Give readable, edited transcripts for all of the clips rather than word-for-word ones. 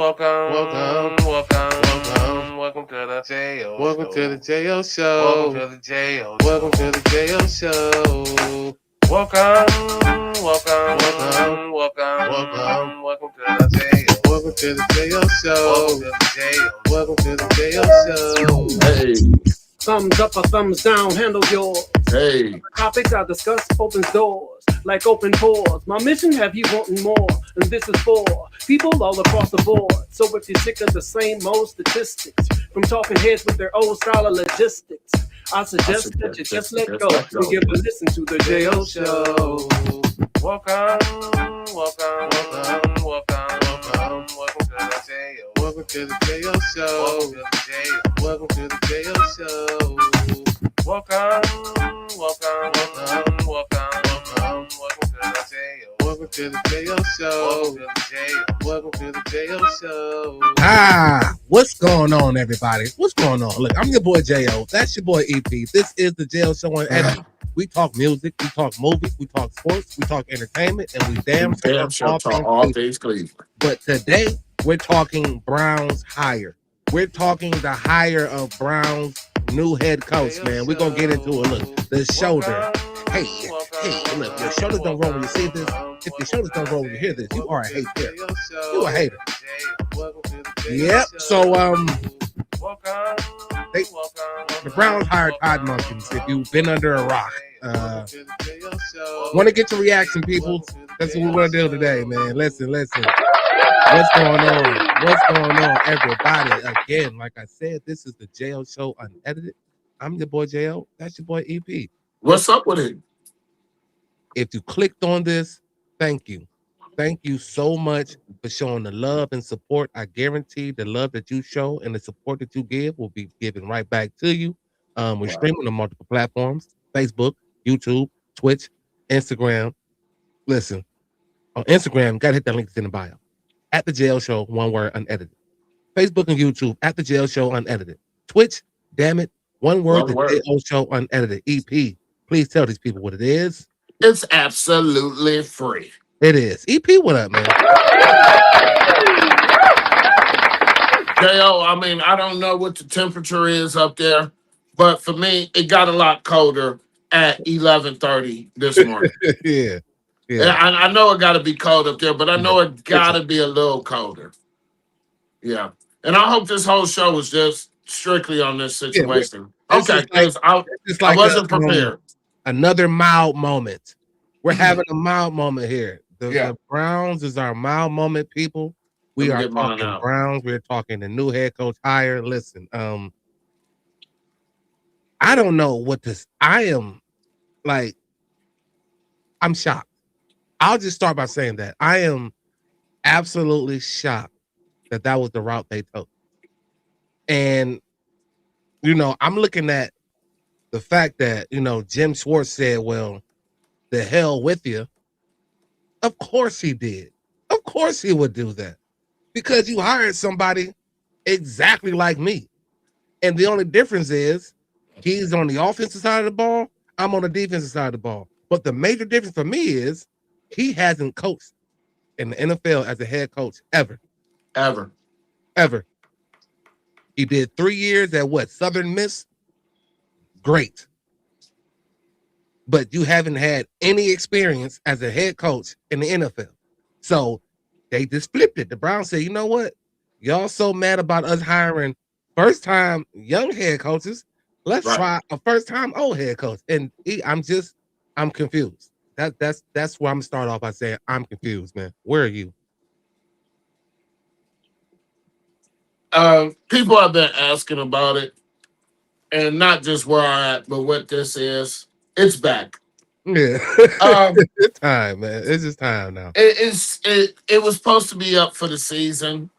welcome to the J.O. Welcome Show. to the J.O. Welcome Show. to the J.O. Welcome to the J.O. Show. Welcome to the J.O. Welcome to the J.O. Show. Welcome to the J.O. Welcome to the J.O. Show. Hey, Thumbs up or thumbs down, handle yours. hey, Topics I discuss opens doors like open pores. My mission have you wanting more, and this is for people all across the board. So if you're sick of the same old statistics from talking heads with their old style of logistics, I suggest that you just let go and give a listen to the J.O. Show. Welcome to the J.O. Welcome to the J.O. Show. Welcome to the J.O. Show. Welcome to the J.O. Welcome to the J.O. Show. Welcome to the J.O. Show. What's going on, everybody? What's going on? Look, I'm your boy J.O. That's your boy EP. This is the J.O. Show on Edit. We talk music, we talk movies, we talk sports, we talk entertainment, and we damn sure talk all things Cleveland. But today, we're talking Browns hire. We're talking the hire of Browns' new head coach, man. We're going to get into it. Look, the shoulder. Hey, look, your shoulders don't roll when you see this. If your shoulders don't roll when you hear this, you are a hater. You a hater. Yep. So, the Browns hired Todd Monken. If you've been under a rock, want to get your reaction, people. That's what we're going to do today, man. Listen. What's going on, everybody? Again, like I said, this is the J.O. Show Unedited. I'm your boy J.O. That's your boy EP. What's up with it? If you clicked on this, thank you. Thank you so much for showing the love and support. I guarantee the love that you show and the support that you give will be given right back to you. We're streaming on multiple platforms: Facebook, YouTube, Twitch, Instagram. Listen, on Instagram, gotta hit that link that's in the bio. At the J.O. Show, one word, unedited. Facebook and YouTube, at the J.O. Show, unedited. Twitch, damn it, one word, the J.O. Show, unedited. EP, please tell these people what it is. It's absolutely free. It is. EP, what up, man? J.O., I mean, I don't know what the temperature is up there, but for me, it got a lot colder at 11:30 this morning. Yeah. I know it got to be cold up there, but I know it got to be a little colder. Yeah. And I hope this whole show is just strictly on this situation. Okay, because I wasn't prepared. Another mild moment. We're having a mild moment here. The Browns is our mild moment, people. We are talking Browns. We're talking the new head coach hire. Listen, I don't know what this. I'm shocked. I'll just start by saying that I am absolutely shocked that was the route they took. And, I'm looking at the fact that, Jim Schwartz said, well, the hell with you. Of course he did. Of course he would do that. Because you hired somebody exactly like me. And the only difference is he's on the offensive side of the ball. I'm on the defensive side of the ball. But the major difference for me is he hasn't coached in the NFL as a head coach ever. He did 3 years at Southern Miss? Great. But you haven't had any experience as a head coach in the NFL. So they just flipped it. The Browns said, you know what? Y'all so mad about us hiring first-time young head coaches. Let's try a first-time old head coach. And I'm confused. That's where I'm gonna start off by saying I'm confused, man. Where are you? People have been asking about it, and not just where I'm at, but what this is. It's back. Yeah, it's time, man. It's just time now. It was supposed to be up for the season.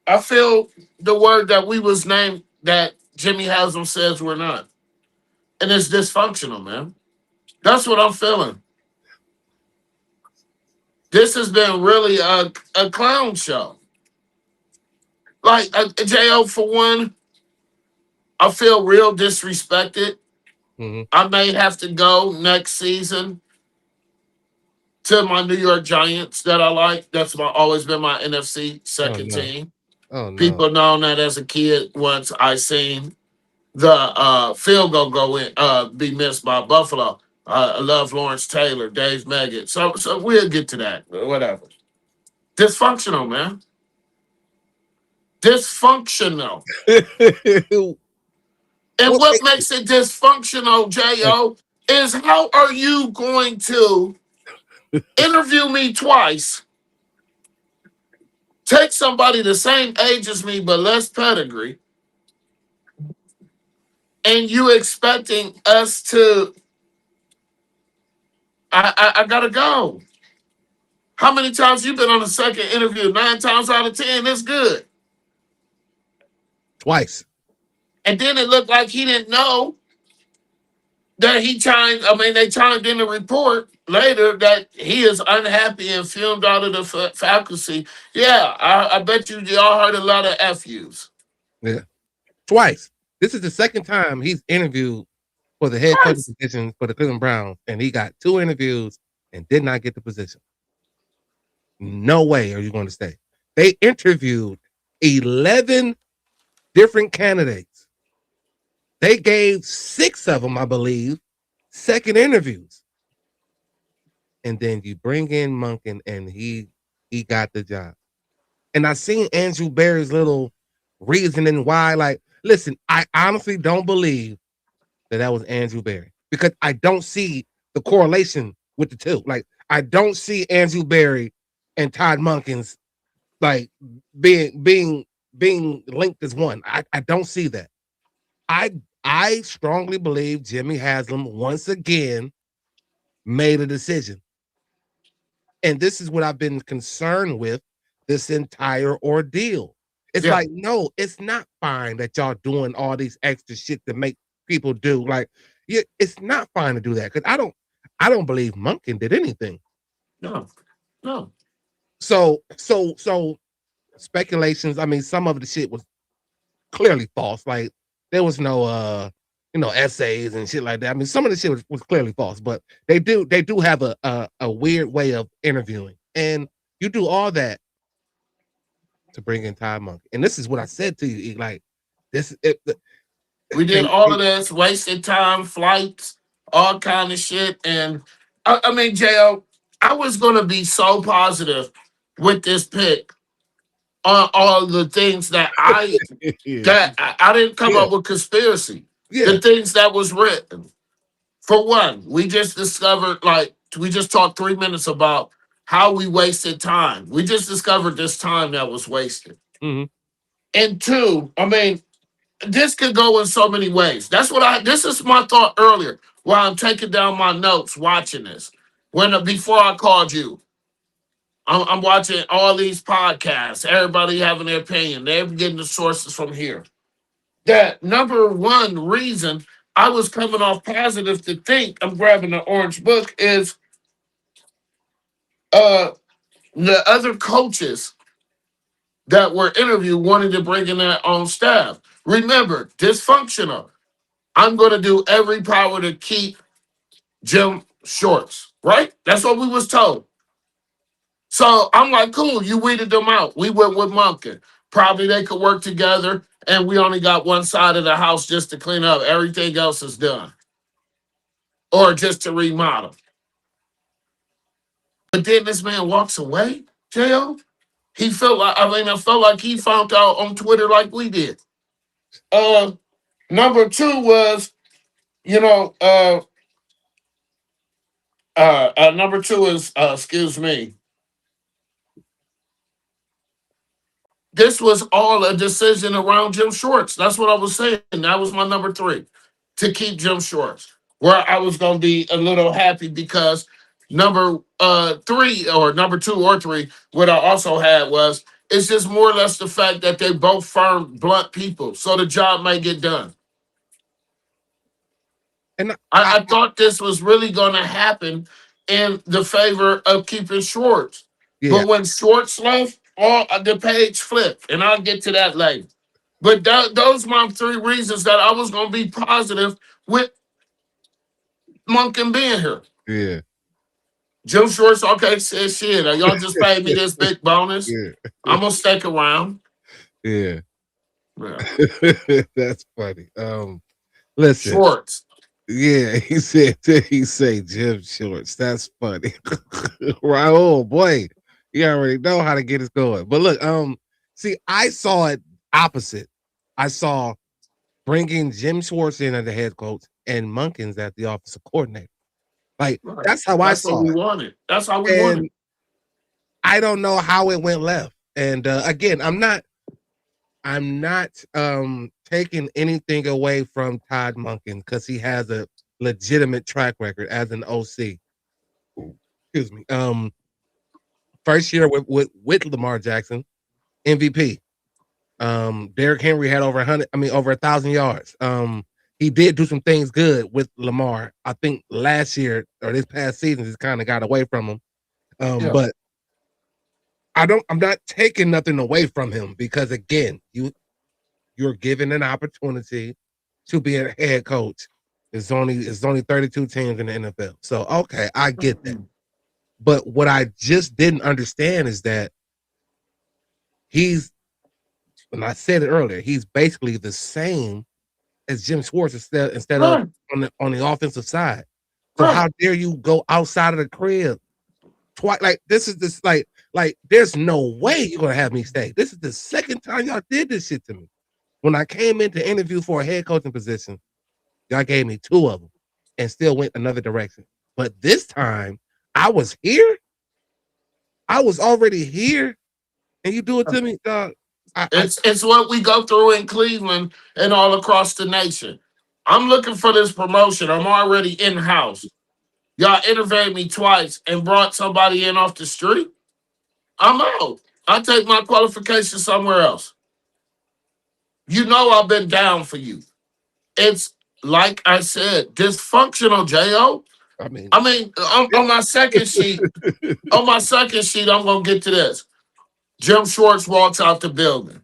I feel the word that we was named that Jimmy Haslam says we're not, and it's dysfunctional, man. That's what I'm feeling. This has been really a clown show. Like, J.O., for one, I feel real disrespected. Mm-hmm. I may have to go next season to my New York Giants that I like. That's always been my NFC Oh second no. team. Oh no. People know that as a kid once I seen the field goal go in, be missed by Buffalo. I love Lawrence Taylor, Dave Meggett. So we'll get to that. Whatever. Dysfunctional, man. Dysfunctional. And What what makes makes it dysfunctional, Jo, is how are you going to interview me twice, take somebody the same age as me but less pedigree, and you expecting us to? I gotta go. How many times you been on the second interview? 9 times out of 10, it's good. twice? And then it looked like he didn't know that he chimed. I mean, they chimed in the report later that he is unhappy and fumed out of the faculty. Yeah, I bet you y'all heard a lot of FUs. Yeah. Twice. This is the second time he's interviewed for the head coaching Twice. position for the Cleveland Browns, and he got 2 interviews and did not get the position. No way are you going to stay. They interviewed 11 different candidates. They gave 6 of them, I believe, second interviews. And then you bring in Monken, and he got the job. And I seen Andrew Berry's little reasoning why. Like, listen, I honestly don't believe that was Andrew Berry because I don't see the correlation with the two. Like, I don't see Andrew Berry and Todd Monken's like being linked as one. I don't see that. I strongly believe Jimmy Haslam once again made a decision. And this is what I've been concerned with this entire ordeal. It's like, no, it's not fine that y'all doing all these extra shit to make people do. Like, yeah, it's not fine to do that because I don't believe Monken did anything. No. So speculations. I mean, some of the shit was clearly false. Like, there was no essays and shit like that. I mean, some of the shit was clearly false, but they do have a weird way of interviewing, and you do all that to bring in Todd Monken. And this is what I said to you, like this. We did all of this, wasted time, flights, all kind of shit, and I mean, Jo, I was gonna be so positive with this pick on all the things that I didn't come up with conspiracy. The things that was written. For one, we just discovered, like, we just talked 3 minutes about how we wasted time. We just discovered this time that was wasted. Mm-hmm. And 2, I mean, this could go in so many ways. This is my thought earlier while I'm taking down my notes watching this. Before I called you, I'm watching all these podcasts, everybody having their opinion. They're getting the sources from here. That number one reason I was coming off positive to think I'm grabbing the orange book is the other coaches that were interviewed wanted to bring in their own staff. Remember, dysfunctional. I'm going to do every power to keep Jim Shorts, right? That's what we was told. So I'm like, cool, you weeded them out. We went with Monken. Probably they could work together, and we only got one side of the house just to clean up. Everything else is done. Or just to remodel. But then this man walks away, Jo. I felt like he found out on Twitter like we did. Number 2 was, number 2 is, excuse me. This was all a decision around Jim Shorts. That's what I was saying. That was my number 3, to keep Jim Shorts. Where I was going to be a little happy because number 3 or number 2 or 3, what I also had was, it's just more or less the fact that they both firm, blunt people. So the job may get done. And I thought this was really going to happen in the favor of keeping Schwartz. Yeah. But when Schwartz left, all the page flipped, and I'll get to that later. But those my 3 reasons that I was going to be positive with Monken being here. Yeah. Jim Schwartz, okay, said shit. Y'all just paid me this big bonus. Yeah, I'm gonna stick around. yeah. Yeah. That's funny. Listen, Schwartz. yeah, he said Jim Shorts. That's funny. Right, oh boy, you already know how to get us going. But look, see, I saw it opposite. I saw bringing Jim Schwartz in as the head coach and Monken's as the offensive coordinator. Like Right. that's how I That's what saw we it, wanted. That's how we wanted. and I don't know how it went left. And again, I'm not taking anything away from Todd Monken because he has a legitimate track record as an OC. Excuse me. First year with Lamar Jackson, MVP. Derrick Henry had over 1,000 yards. He did do some things good with Lamar. I think last year or this past season, he's kind of got away from him. Yeah. But I'm not taking nothing away from him because again, you're given an opportunity to be a head coach. It's only 32 teams in the NFL. So okay, I get that. But what I just didn't understand is that and I said it earlier, he's basically the same as Jim Schwartz instead of on the offensive side. So how dare you go outside of the crib twice? Like there's no way you're gonna have me stay. This is the second time y'all did this shit to me. When I came in to interview for a head coaching position, y'all gave me 2 of them and still went another direction. But this time, I was here. I was already here, and you do it to me, dog. It's what we go through in Cleveland and all across the nation. I'm looking for this promotion. I'm already in house. Y'all interviewed me twice and brought somebody in off the street. I'm out. I take my qualifications somewhere else. You know I've been down for you. It's like I said, dysfunctional, J.O. I mean, on my second sheet, I'm gonna get to this. Jim Schwartz walks out the building.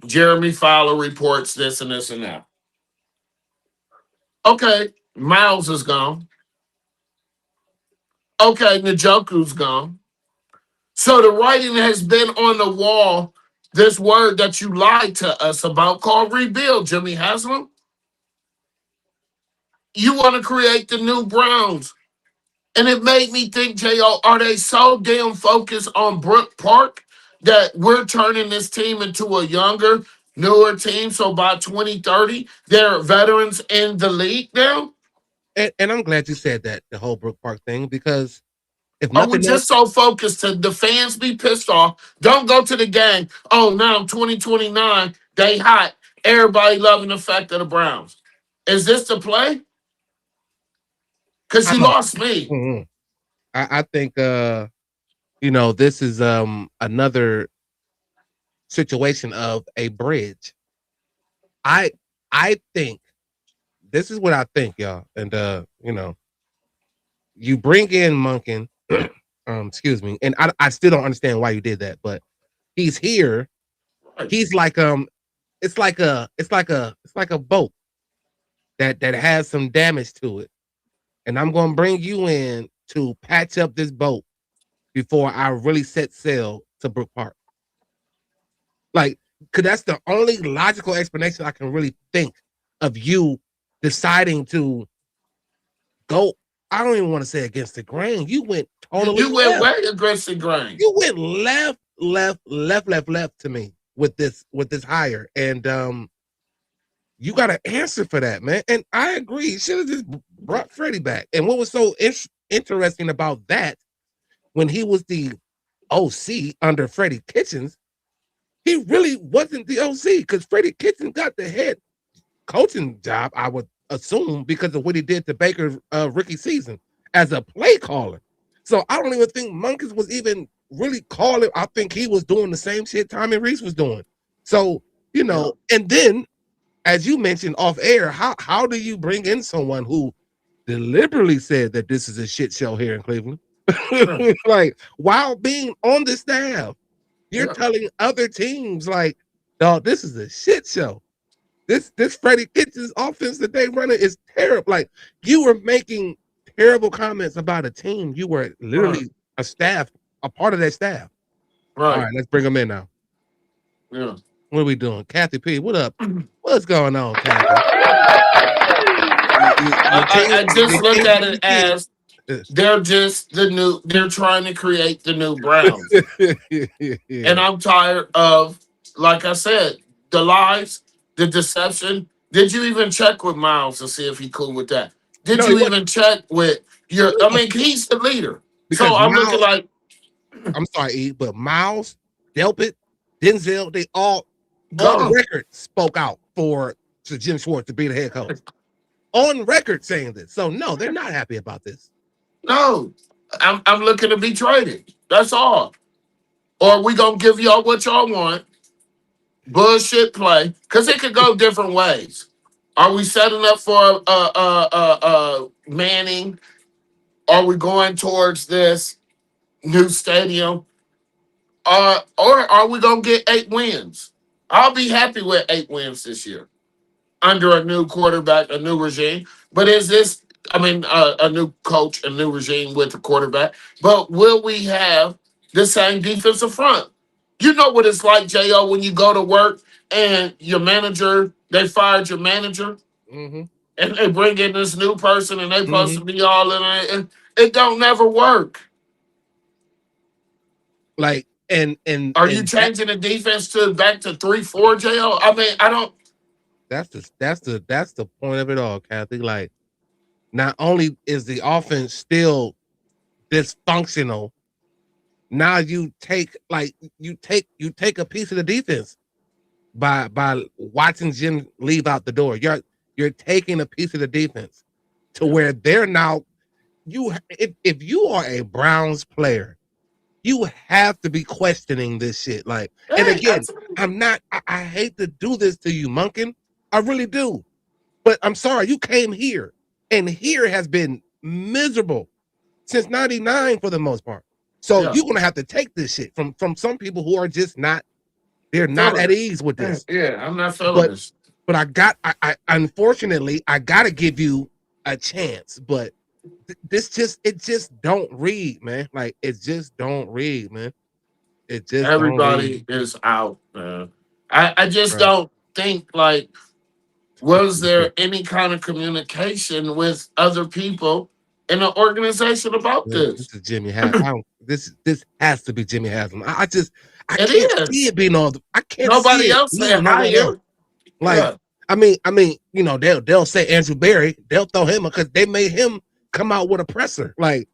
Jeremy Fowler reports this and this and that. Okay, Miles is gone. Okay, Njoku's gone. So the writing has been on the wall. This word that you lied to us about called rebuild, Jimmy Haslam. You want to create the new Browns. And it made me think, J.O., are they so damn focused on Brook Park that we're turning this team into a younger, newer team? So by 2030, they're veterans in the league now? and I'm glad you said that, the whole Brook Park thing, because if Are we nothing else, just so focused to the fans be pissed off? Don't go to the game. Oh, now 2029, they hot. Everybody loving the fact of the Browns. Is this the play? Because I you don't. lost me. Mhm. I think this is another situation of a bridge. I think this is what I think, y'all, and you bring in Monken, excuse me, and I still don't understand why you did that, but he's here. He's like it's like a boat that has some damage to it, and I'm gonna bring you in to patch up this boat before I really set sail to Brook Park. Like, cause that's the only logical explanation I can really think of you deciding to go. I don't even want to say against the grain. You went totally You went left. way against the grain. You went left to me with this hire. And you got to answer for that, man. And I agree. You should have just brought Freddie back. And what was so interesting about that, when he was the OC under Freddie Kitchens, he really wasn't the OC because Freddie Kitchens got the head coaching job, I would assume, because of what he did to Baker's rookie season as a play caller. So I don't even think Monken was even really calling. I think he was doing the same shit Tommy Reese was doing. So, and then, as you mentioned off air, how do you bring in someone who deliberately said that this is a shit show here in Cleveland? Like, while being on the staff, you're telling other teams, like, dog, this is a shit show. This Freddie Kitchens offense that they running is terrible. Like, you were making terrible comments about a team. You were literally a part of that staff. Right. All right, let's bring them in now. Yeah. What are we doing? Kathy P, what up? What's going on, Kathy? I just look at it as they're trying to create the new Browns. And I'm tired of, like I said, the lies, the deception. Did you even check with Miles to see if he cool with that? Did you even check with I mean, he's the leader. Because so I'm looking like, I'm sorry, E, but Miles, Delpit, Denzel, they all on record spoke out for Jim Schwartz to be the head coach. On record saying this. So no, they're not happy about this. No, I'm looking to be traded. That's all. Or we gonna give y'all what y'all want. Bullshit play, because it could go different ways. Are we setting up for Manning? Are we going towards this new stadium? Or are we gonna get 8 wins? I'll be happy with 8 wins this year under a new quarterback, a new regime. But is this? I mean, a new coach, a new regime with a quarterback. But will we have the same defensive front? You know what it's like, Jo, when you go to work and your manager, they fired your manager, and they bring in this new person, and they supposed to be all in it, and it don't never work. Like, and are you changing the defense back to 3-4, Jo? I mean, I don't. That's the point of it all, Kathy. Like, not only is the offense still dysfunctional, now you take a piece of the defense by watching Jim leave out the door. You're taking a piece of the defense to where they're now if you are a Browns player, you have to be questioning this shit. Like, and again, I hate to do this to you, Monken. I really do. But I'm sorry, you came here, and here has been miserable since 99 for the most part. So you're gonna have to take this shit from some people who are just not at ease with this. Yeah, I'm not feeling this. But I unfortunately I gotta give you a chance, but it just don't read, man. Like, it just don't read, man. It just everybody is out, man. I just don't think, like, was there any kind of communication with other people in the organization about this? This is Jimmy Haslam. This has to be Jimmy Haslam. I can't see it being all. I can't. Nobody else saying hi. Like, I mean, you know, they'll say Andrew Berry. They'll throw him because they made him come out with a presser. Like,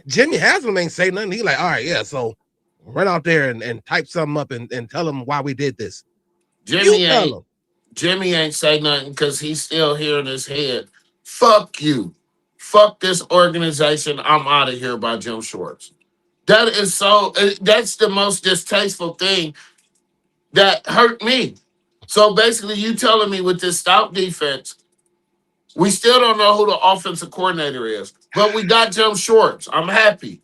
Jimmy Haslam ain't say nothing. He like, all right, yeah. So run out there and type something up and tell them why we did this. Jimmy ain't say nothing because he's still here in his head. Fuck you. Fuck this organization. I'm out of here by Jim Schwartz. That's the most distasteful thing that hurt me. So basically, you telling me with this stout defense, we still don't know who the offensive coordinator is, but we got Jim Schwartz. I'm happy.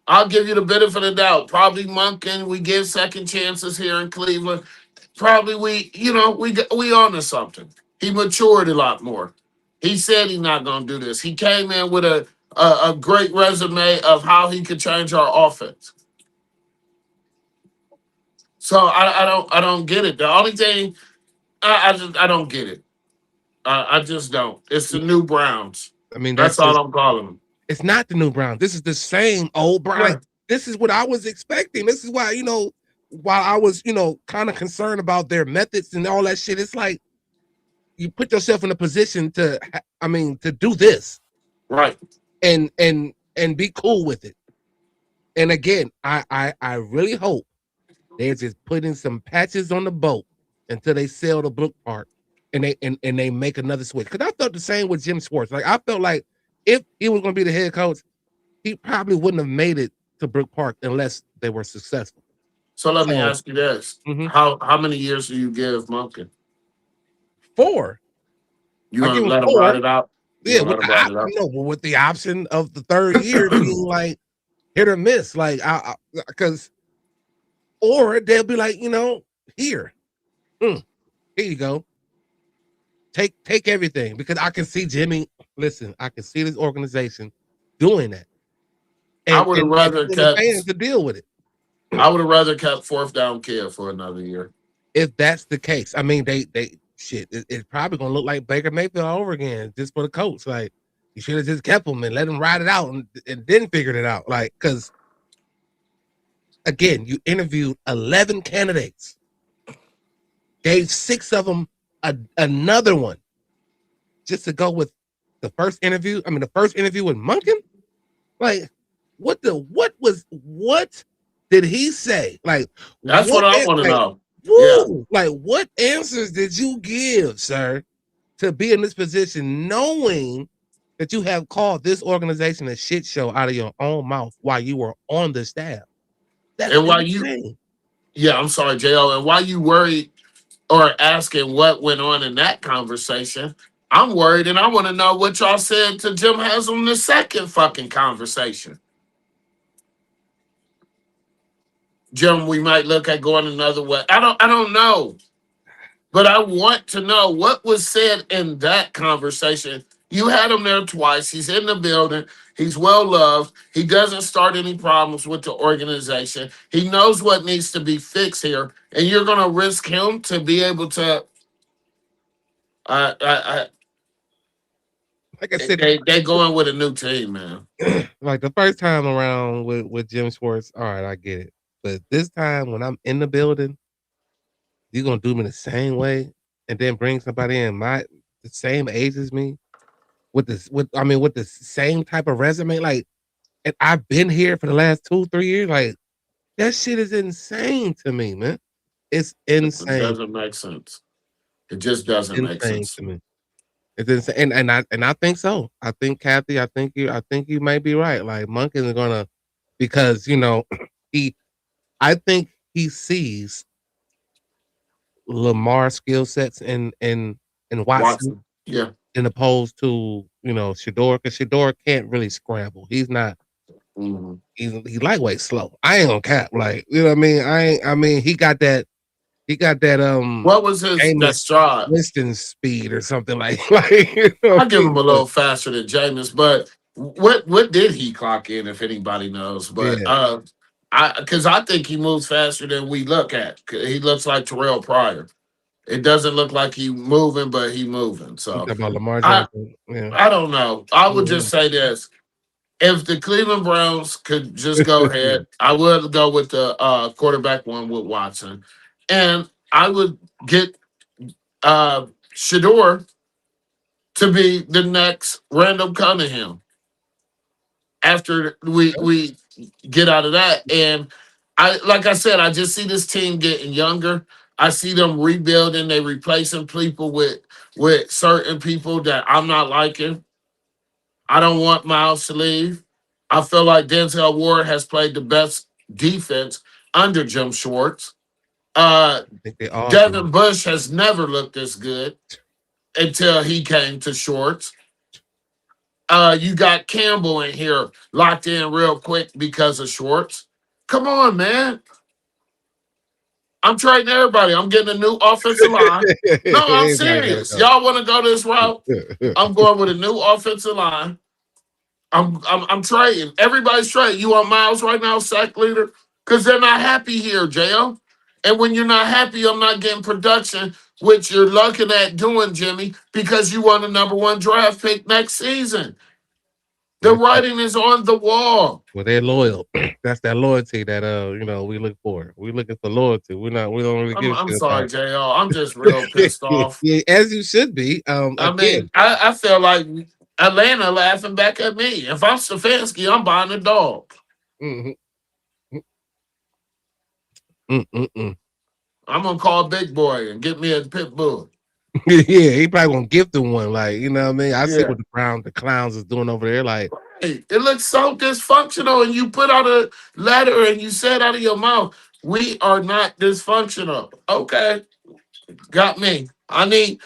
I'll give you the benefit of the doubt. Probably Monken. We give second chances here in Cleveland. Probably we on to something. He matured a lot more. He said he's not going to do this. He came in with a great resume of how he could change our offense. So I don't get it. The only thing I don't get it. I just don't. It's the new Browns. I mean, that's all I'm calling them. It's not the new Browns. This is the same old Browns. Right. This is what I was expecting. This is why, while I was, kind of concerned about their methods and all that shit, it's like you put yourself in a position to do this. Right. And be cool with it. And again, I really hope they're just putting some patches on the boat until they sell the Brook Park and they make another switch. Because I felt the same with Jim Schwartz. Like, I felt like if he was going to be the head coach, he probably wouldn't have made it to Brook Park unless they were successful. So let me ask you this. Mm-hmm. How many years do you give Monken? 4. You going to let him ride it out? Yeah, with the option of the third year being like hit or miss. Like, or they'll be like, here you go. take everything because I can see Jimmy. Listen, I can see this organization doing that, I would have rather and the fans kept. to deal with it. I would have rather kept fourth down kid for another year. If that's the case, I mean, they shit. It's probably gonna look like Baker Mayfield all over again, just for the coach. Like you should have just kept him and let him ride it out, and then figured it out. Like because again, you interviewed 11 candidates, gave 6 of them another one, just to go with the first interview. I mean, the first interview with Monken. Like, what did he say? Like, That's what I want to know. Woo, like, what answers did you give, sir, to be in this position, knowing that you have called this organization a shit show out of your own mouth while you were on the staff? That's and while insane. I'm sorry, Jo. And while you worried or asking what went on in that conversation, I'm worried and I want to know what y'all said to Jim Haslam in the second fucking conversation. Jim, we might look at going another way. I don't know. But I want to know what was said in that conversation. You had him there twice. He's in the building. He's well loved. He doesn't start any problems with the organization. He knows what needs to be fixed here. And you're going to risk him to be able to. Like I said, they going with a new team, man. Like the first time around with Jim Schwartz, all right, I get it. But this time when I'm in the building, you're gonna do me the same way, and then bring somebody in the same age as me, with the same type of resume. Like, and I've been here for the last 2-3 years. Like, that shit is insane to me, man. It's insane. It doesn't make sense. It just doesn't make sense to me. It's insane, and I think so. I think Kathy, I think you may be right. Like Monken is gonna, because I think he sees Lamar's skill sets in Watson. Yeah. In opposed to, Shador, because Shador can't really scramble. He's not. Mm-hmm. He's lightweight slow. I ain't gonna cap. Like, you know what I mean? He got that. What was his stride? Winston speed or something like. I'll give him a little faster than Jameis, but what did he clock in, if anybody knows? But because I think he moves faster than we look at. He looks like Terrell Pryor. It doesn't look like he moving, but he moving. So about Lamar Jackson. I don't know. I would just say this. If the Cleveland Browns could just go ahead, I would go with the quarterback one with Watson. And I would get Shador to be the next Randall Cunningham after we get out of that. And like I said, I just see this team getting younger. I see them rebuilding. They replacing people with certain people that I'm not liking. I don't want Miles to leave. I feel like Denzel Ward has played the best defense under Jim Schwartz. Devin Bush has never looked this good until he came to Schwartz. You got Campbell in here locked in real quick because of Schwartz. Come on, man. I'm trading everybody. I'm getting a new offensive line. No, I'm serious. Y'all want to go this route? I'm going with a new offensive line. I'm trading. Everybody's trading. You want Miles right now, sack leader? Because they're not happy here, JL. And when you're not happy, I'm not getting production, which you're looking at doing, Jimmy, because you want a number 1 draft pick next season. The writing is on the wall. Well, they're loyal. That's that loyalty that we look for. We're looking for loyalty. We don't really give. I'm sorry, JL. I'm just real pissed off. Yeah, as you should be. I feel like Atlanta laughing back at me. If I'm Stefanski, I'm buying a dog. Mm-hmm. I'm gonna call Big Boy and get me a pit bull. Yeah, he probably gonna gift him one. Like, you know what I mean? I see what the clowns is doing over there. Like, it looks so dysfunctional, and you put out a letter and you said out of your mouth, "We are not dysfunctional." Okay, got me. I need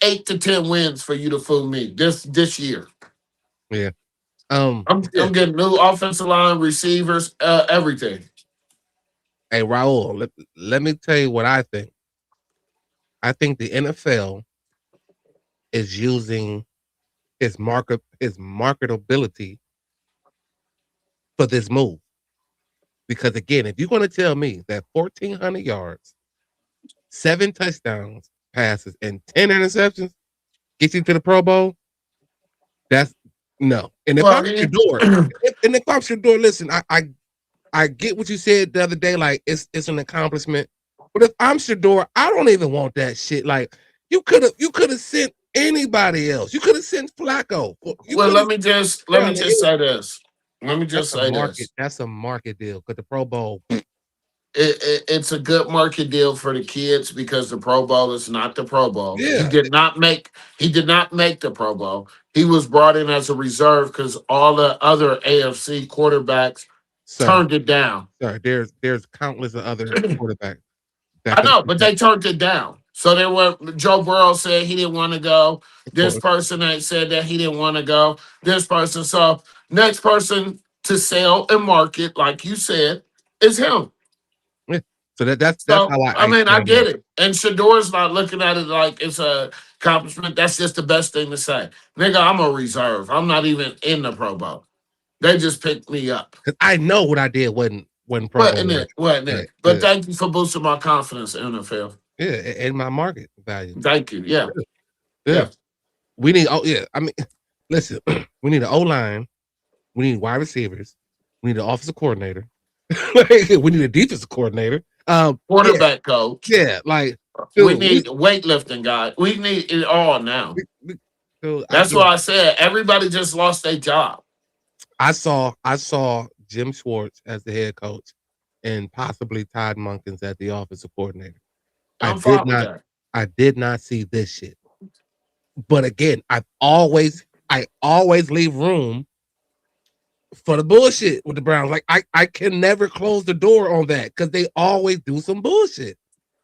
8 to 10 wins for you to fool me this year. Yeah. I'm getting new offensive line, receivers, everything. Hey, Raul, let me tell you what I think. I think the NFL is using his marketability for this move. Because again, if you're going to tell me that 1,400 yards, 7 touchdowns, passes, and 10 interceptions get you to the Pro Bowl, that's no. And if Well, I'm Shador, listen, I get what you said the other day. Like it's an accomplishment. But if I'm Shador, I don't even want that shit. Like you could have sent anybody else. You could have sent Flacco. well, let me just say this. Let me just say this. That's a market deal because the Pro Bowl. It's a good market deal for the kids because the Pro Bowl is not the Pro Bowl. Yeah. He did not make the Pro Bowl. He was brought in as a reserve because all the other AFC quarterbacks turned it down. Sorry, there's countless of other quarterbacks. I know, but they turned it down. So there were Joe Burrow said he didn't want to go. This person had said that he didn't want to go. This person. So next person to sell and market, like you said, is him. So that's how I get it. And Shador's not looking at it like it's a accomplishment. That's just the best thing to say. Nigga, I'm a reserve. I'm not even in the Pro Bowl. They just picked me up. Because I know what I did wasn't Pro Bowl. Wasn't it. But thank you for boosting my confidence in the NFL. Yeah, and my market value. Thank you. Yeah. We need I mean, listen, we need an O-line, we need wide receivers, we need an offensive coordinator, we need a defensive coordinator. Quarterback coach. Yeah, like dude, we need weightlifting guy. We need it all now. That's why I said everybody just lost their job. I saw Jim Schwartz as the head coach and possibly Todd Monken as the offensive coordinator. I did not see this shit. But again, I always leave room for the bullshit with the Browns. Like I can never close the door on that because they always do some bullshit.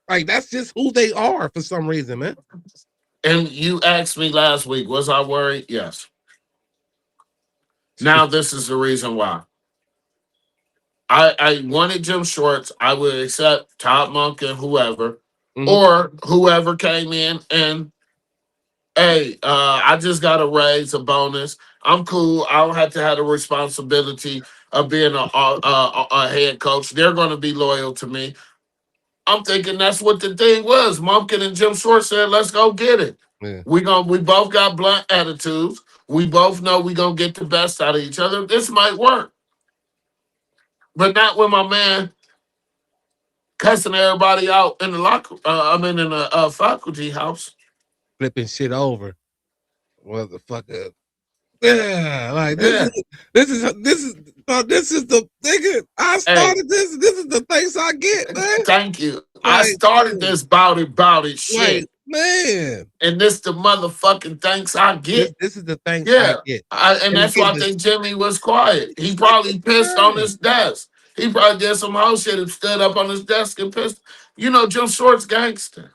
Like that's just who they are for some reason, man. And you asked me last week, was I worried? Yes. Now this is the reason why. I wanted Jim Schwartz. I would accept Todd Monken, whoever, or whoever came in and hey, I just got a raise, a bonus. I'm cool. I don't have to have the responsibility of being a head coach. They're going to be loyal to me. I'm thinking that's what the thing was. Monken and Jim Schwartz said, let's go get it. Yeah. We both got blunt attitudes. We both know we're going to get the best out of each other. This might work. But not when my man cussing everybody out in the in the faculty house. Flipping shit over. Motherfucker. Yeah, like this is the nigga. I started this. This is the thanks I get, man. Thank you. Like, I started this bout it shit. Like, man. And this the motherfucking thanks I get. This is the thanks I get. And that's why I think Jimmy was quiet. He probably pissed on his desk. He probably did some whole shit and stood up on his desk and pissed. You know, Jim Short's gangster.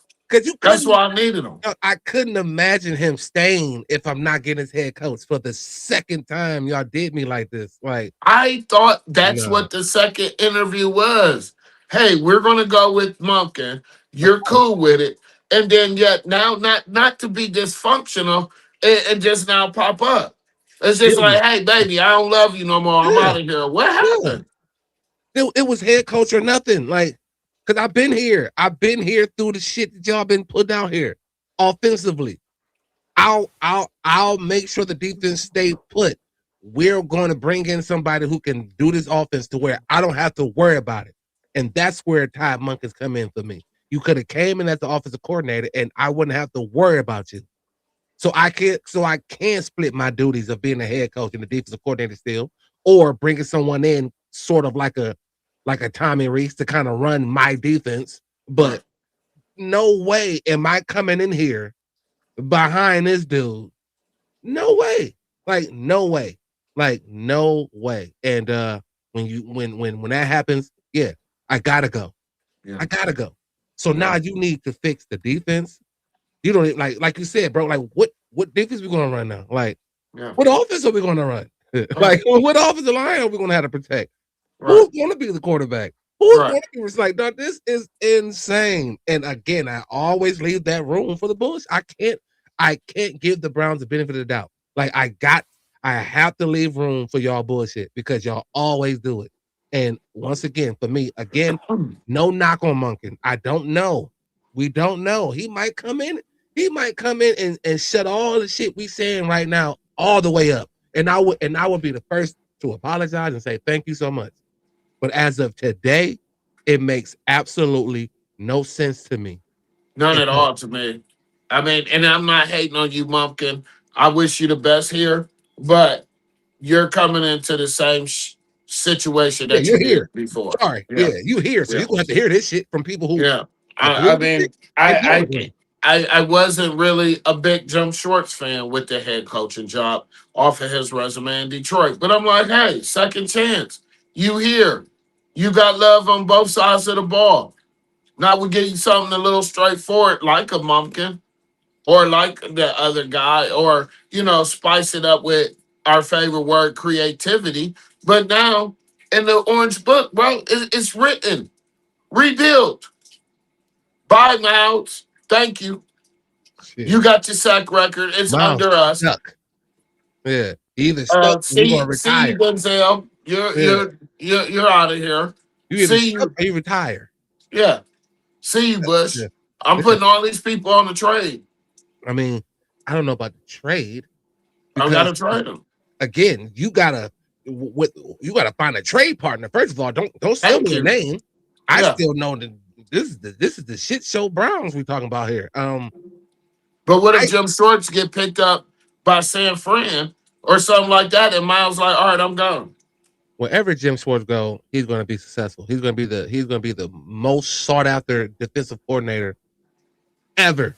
That's why I needed him. I couldn't imagine him staying if I'm not getting his head coach for the second time y'all did me like this. Like I thought that's what the second interview was. Hey, we're gonna go with Monken. You're cool with it, and then yet now not to be dysfunctional and just now pop up. It's just like, hey, baby, I don't love you no more. I'm out of here. What happened? It was head coach or nothing. Like. Because I've been here through the shit that y'all been putting out here offensively. I'll make sure the defense stay put. We're going to bring in somebody who can do this offense to where I don't have to worry about it. And that's where Todd Monken's come in for me. You could have came in as the offensive coordinator and I wouldn't have to worry about you. So I can split my duties of being a head coach and the defensive coordinator still, or bringing someone in sort of like a Tommy Reese to kind of run my defense, but no way am I coming in here behind this dude. No way. Like no way. And when that happens, I gotta go. Yeah. I gotta go. So now you need to fix the defense. You don't like you said, bro. Like what defense we gonna run now? Like what offense are we gonna run? Like what offensive line are we gonna have to protect? Right. Who's going to be the quarterback? Who's going to be? It's like, this is insane. And again, I always leave that room for the bullshit. I can't give the Browns the benefit of the doubt. Like I have to leave room for y'all bullshit because y'all always do it. And once again, for me, no knock on Monken. I don't know. We don't know. He might come in. He might come in and shut all the shit we saying right now all the way up. And I would be the first to apologize and say thank you so much. But as of today, it makes absolutely no sense to me. None at all to me. I mean, and I'm not hating on you, Mumpkin. I wish you the best here, but you're coming into the same situation that you did before. Sorry, you here, so you're gonna have to hear this shit from people who. Yeah, I mean, I wasn't really a big Jim Schwartz fan with the head coaching job off of his resume in Detroit, but I'm like, hey, second chance. You here? You got love on both sides of the ball. Now we give you something a little straightforward, like a Mumpkin, or like the other guy, or spice it up with our favorite word, creativity. But now in the Orange Book, bro, it's written, rebuild, buy Mouths. Thank you. Shit. You got your sack record. It's Miles under us. Stuck. Yeah, either stuck. See you, Denzel. You're out of here. You either stuck or you retire. Yeah. See you, Bush. Yeah. I'm putting all these people on the trade. I mean, I don't know about the trade. I gotta trade them. Again, you gotta find a trade partner. First of all, don't sell me a name. I still know that this is the shit show Browns we're talking about here. But what if Jim Schwartz get picked up by San Fran or something like that, and Miles like, all right, I'm gone. Wherever Jim Schwartz go, he's going to be successful. He's going to be the most sought after defensive coordinator ever.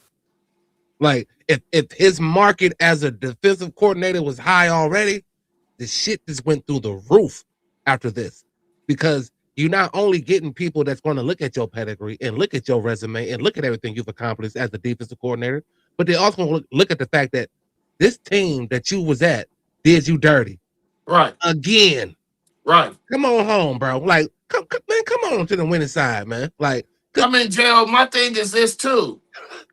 Like if his market as a defensive coordinator was high already, the shit just went through the roof after this, because you're not only getting people that's going to look at your pedigree and look at your resume and look at everything you've accomplished as a defensive coordinator, but they also going to look at the fact that this team that you was at did you dirty, right? Again. Right. Come on home, bro. Like, come on to the winning side, man. Like, I mean, Gerald, my thing is this too.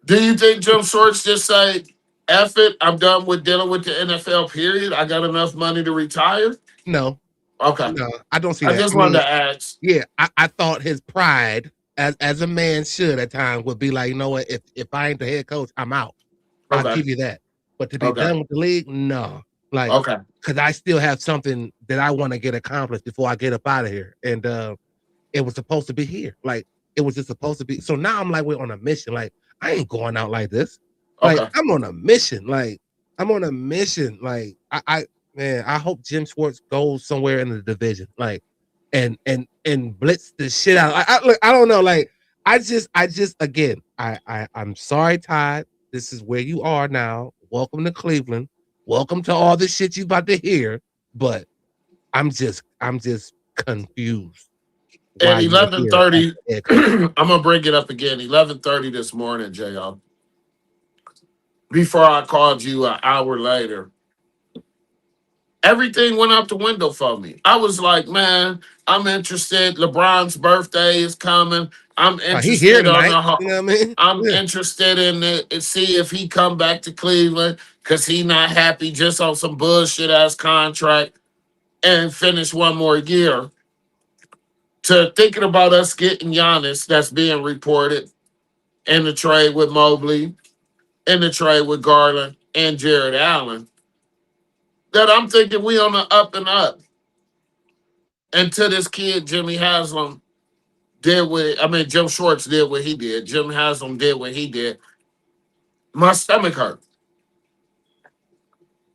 Do you think Jim Schwartz just say, F it, I'm done with dealing with the NFL, period? I got enough money to retire? No. Okay. No, I don't see that. I just wanted to ask. Yeah, I thought his pride, as a man should at times, would be like, you know what, if I ain't the head coach, I'm out. Okay. I'll give you that. But to be done with the league, no. Like, because I still have something that I want to get accomplished before I get up out of here. And it was supposed to be here. Like, it was just supposed to be. So now I'm like, we're on a mission. Like, I ain't going out like this. Like, I'm on a mission. Like, Like, I hope Jim Schwartz goes somewhere in the division. Like, and blitz the shit out. I don't know. Like, I just again, I'm sorry, Todd. This is where you are now. Welcome to Cleveland. Welcome to all the shit you about to hear, but I'm just confused. At 11:30, I'm gonna bring it up again. 11:30 this morning, JL. Before I called you an hour later, everything went out the window for me. I was like, man, I'm interested. LeBron's birthday is coming. I'm interested on the you know what I mean? I'm interested in it, see if he come back to Cleveland because he not happy just on some bullshit ass contract and finish one more year. To thinking about us getting Giannis, that's being reported in the trade with Mobley, in the trade with Garland and Jared Allen. That I'm thinking we on the up and up. And to this kid, Jimmy Haslam, Jim Schwartz did what he did. Jim Haslam did what he did. My stomach hurt.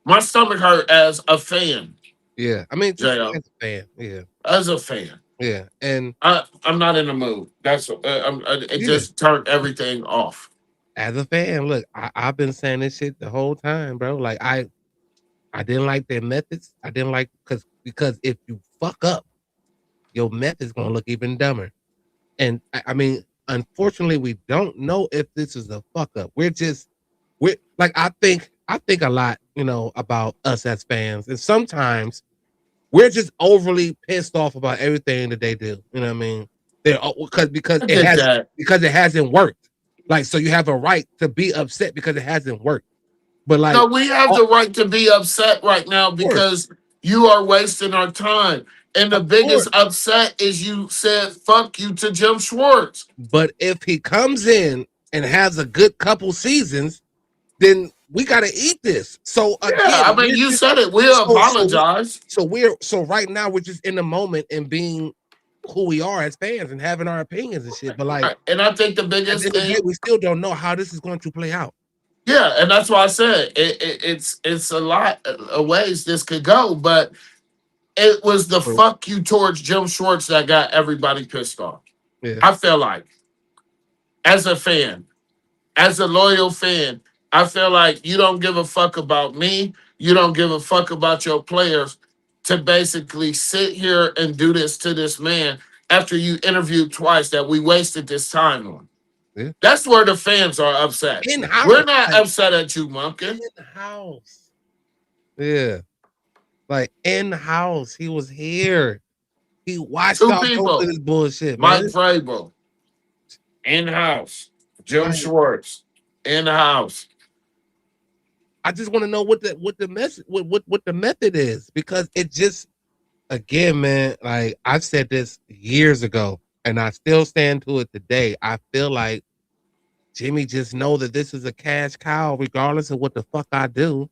My stomach hurt as a fan. Yeah, I mean, as a fan. Yeah, as a fan. Yeah, and I'm not in the mood. That's it. Just turned everything off. As a fan, look, I've been saying this shit the whole time, bro. Like I didn't like their methods. I didn't like because if you fuck up, your method's gonna look even dumber. And I mean, unfortunately, we don't know if this is a fuck up. We're like, I think a lot, about us as fans, and sometimes we're just overly pissed off about everything that they do. You know what I mean? Because it hasn't worked. Like, so you have a right to be upset because it hasn't worked. But like, No, we have the right to be upset right now because you are wasting our time. And the of course. biggest upset is you said fuck you to Jim Schwartz. But if he comes in and has a good couple seasons, then we got to eat this. So Yeah, I again, mean, you said it. We so, apologize. so right now we're just in the moment and being who we are as fans and having our opinions and shit. But like, And I think the at biggest the end of the thing, day, we still don't know how this is going to play out. yeah, and that's why I said it's a lot of ways this could go, but it was the fuck you towards Jim Schwartz that got everybody pissed off. Yeah. I feel like, as a fan, as a loyal fan, I feel like you don't give a fuck about me. You don't give a fuck about your players to basically sit here and do this to this man after you interviewed twice that we wasted this time on. Yeah. That's where the fans are upset. In-house. We're not upset at you, Monken. In-house. Yeah. Like in-house. He was here. He watched Two all people. of this bullshit, Mike man. Vrabel, in-house. Jim Schwartz, in-house. I just want to know what the method is, because it just, again, man, like I've said this years ago and I still stand to it today. I feel like Jimmy just know that this is a cash cow regardless of what the fuck I do.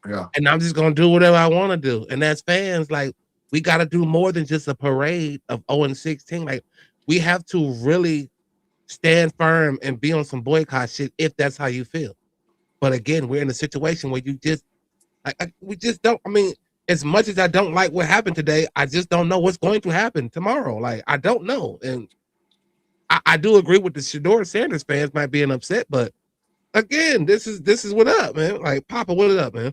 Yeah. And I'm just gonna do whatever I want to do. And as fans, like, we got to do more than just a parade of 0-16. Like, we have to really stand firm and be on some boycott shit if that's how you feel. But again, we're in a situation where you just, we just don't. I mean, as much as I don't like what happened today, I just don't know what's going to happen tomorrow. Like, I don't know. And I do agree with the Shador Sanders fans might be upset, but again, this is what up, man. Like, Papa, what up, man?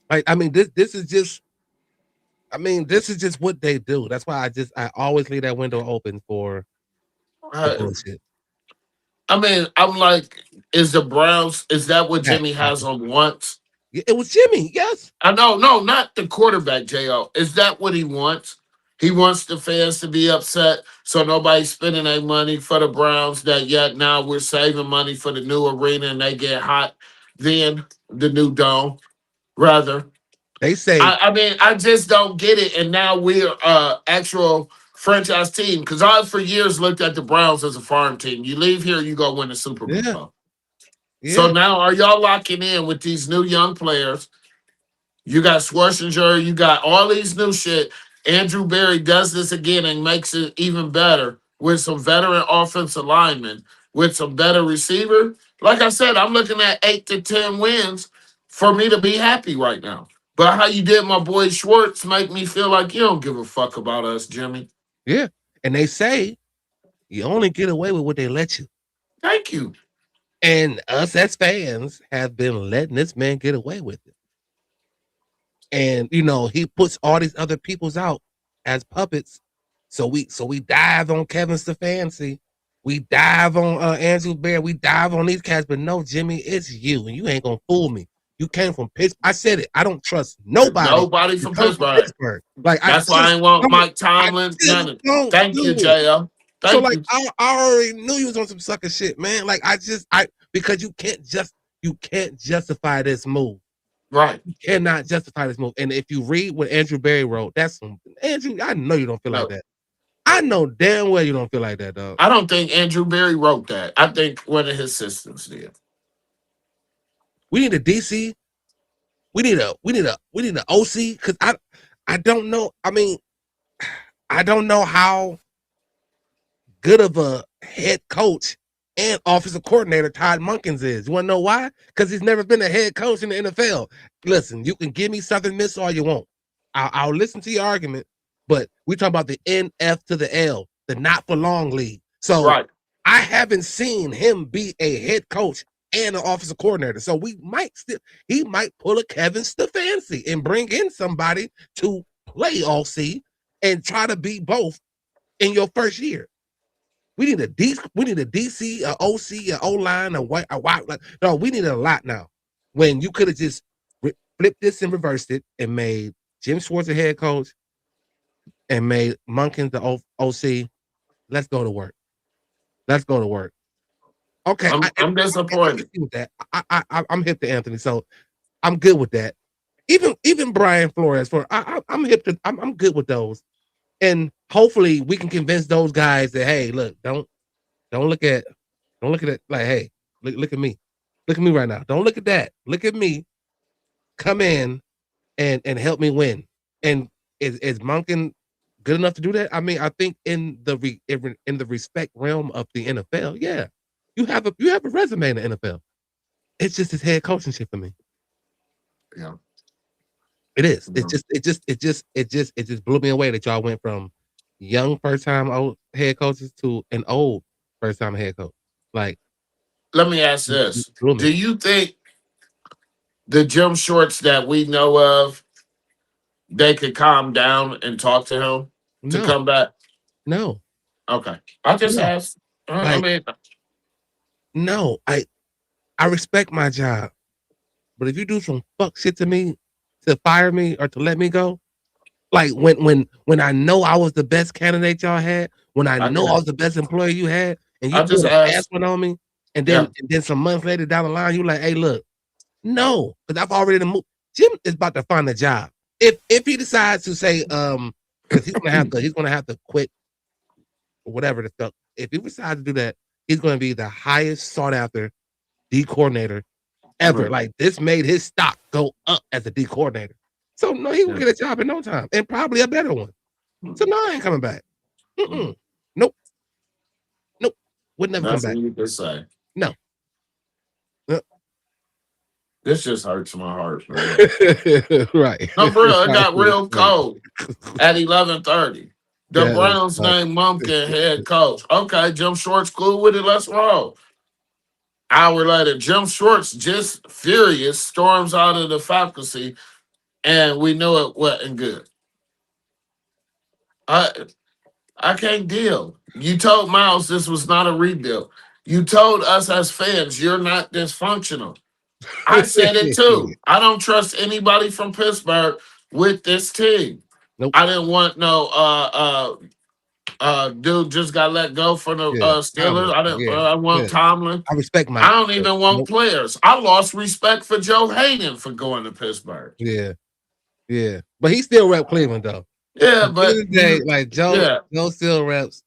Like, I mean, this is just, I mean, this is just what they do. That's why I always leave that window open for the bullshit. I mean, I'm like, is the Browns, is that what Jimmy has on wants? It was Jimmy, yes. I know, no, not the quarterback, J.O. Is that what he wants? He wants the fans to be upset so nobody's spending their money for the Browns, that yet now we're saving money for the new arena and they get hot. Then the new dome, rather. They say, I mean, I just don't get it. And now we're actual franchise team, because I for years looked at the Browns as a farm team. You leave here, you go win the Super Bowl. yeah. So now are y'all locking in with these new young players? You got Schwarzenegger, you got all these new shit. Andrew Berry does this again and makes it even better with some veteran offensive linemen, with some better receiver. Like I said, I'm looking at 8 to 10 wins for me to be happy right now. But how you did my boy Schwartz make me feel like you don't give a fuck about us, Jimmy. Yeah. And they say you only get away with what they let you. Thank you. And us as fans have been letting this man get away with it. And you know, he puts all these other peoples out as puppets. So we dive on Kevin Stefanski. We dive on Andrew Bear. We dive on these cats. But no, Jimmy, it's you. And you ain't going to fool me. You came from Pittsburgh. I said it. I don't trust nobody. Nobody from Pittsburgh. Like, that's why I ain't want Mike Tomlin. Thank you, J.O. So like, I already knew you was on some sucker shit, man. Like, because you can't justify this move. Right. You cannot justify this move. And if you read what Andrew Berry wrote, that's some Andrew. I know you don't feel like that. I know damn well you don't feel like that, dog. I don't think Andrew Berry wrote that. I think one of his assistants did. We need a DC. We need an OC, because I don't know. I mean, I don't know how good of a head coach and offensive coordinator Todd Monken is. You want to know why? Because he's never been a head coach in the NFL. Listen, you can give me Southern Miss all you want. I'll listen to your argument, but we talk about the NF to the L, the not for long league. So I haven't seen him be a head coach and an offensive coordinator. So he might pull a Kevin Stefanski and bring in somebody to play OC and try to be both in your first year. We need a DC, a OC, an O-line, a white. No, we need a lot now. When you could have just flipped this and reversed it and made Jim Schwartz a head coach and made Monken the OC. Let's go to work. Okay, I'm disappointed. with that. I'm hip to Anthony, so I'm good with that. Even Brian Flores I'm hip to. I'm good with those, and hopefully we can convince those guys that hey, look, don't look at it like hey, look at me, right now. Don't look at that. Look at me. Come in and help me win. And is Monken good enough to do that? I mean, I think in the respect realm of the NFL, yeah, you have a resume in the NFL. It's just his head coaching shit for me. Yeah, it is. It just blew me away that y'all went from young first time old head coaches to an old first time head coach. Like, let me ask this: blew me. do you think the Jim Shorts that we know of, they could calm down and talk to him to No, come back? no, Okay, I just no. asked. I Like, mean, no, I respect my job, but if you do some fuck shit to me to fire me or to let me go, like when I know I was the best candidate y'all had, when I know I was the best employee you had, and you I just put a fast asked. one on me, and Yeah, then some months later down the line, you like, hey, look, no, because I've already moved. Jim is about to find a job. If he decides to say, because he's gonna have to quit or whatever the fuck. If he decides to do that, he's gonna be the highest sought after D coordinator ever. Right. Like this made his stock go up as a D coordinator. So no, he will get a job in no time, and probably a better one. So no, I ain't coming back. Nope. Would never come back. Nothing you can say. No. This just hurts my heart, man. Right. No, bro, it got real cold at 11:30. The That is Browns named Monken head coach. Okay, Jim Shorts cool with it. Let's roll. Hour later, Jim Shorts just furious storms out of the faculty, and we knew it wasn't good. I can't deal. You told Miles this was not a rebuild. You told us as fans you're not dysfunctional. I said it too. I don't trust anybody from Pittsburgh with this team. Nope. I didn't want no dude just got let go for the Steelers. I want Tomlin. I respect Mike. I don't even want players. I lost respect for Joe Hayden for going to Pittsburgh. Yeah. But he still rep Cleveland though. Yeah, but like Joe still reps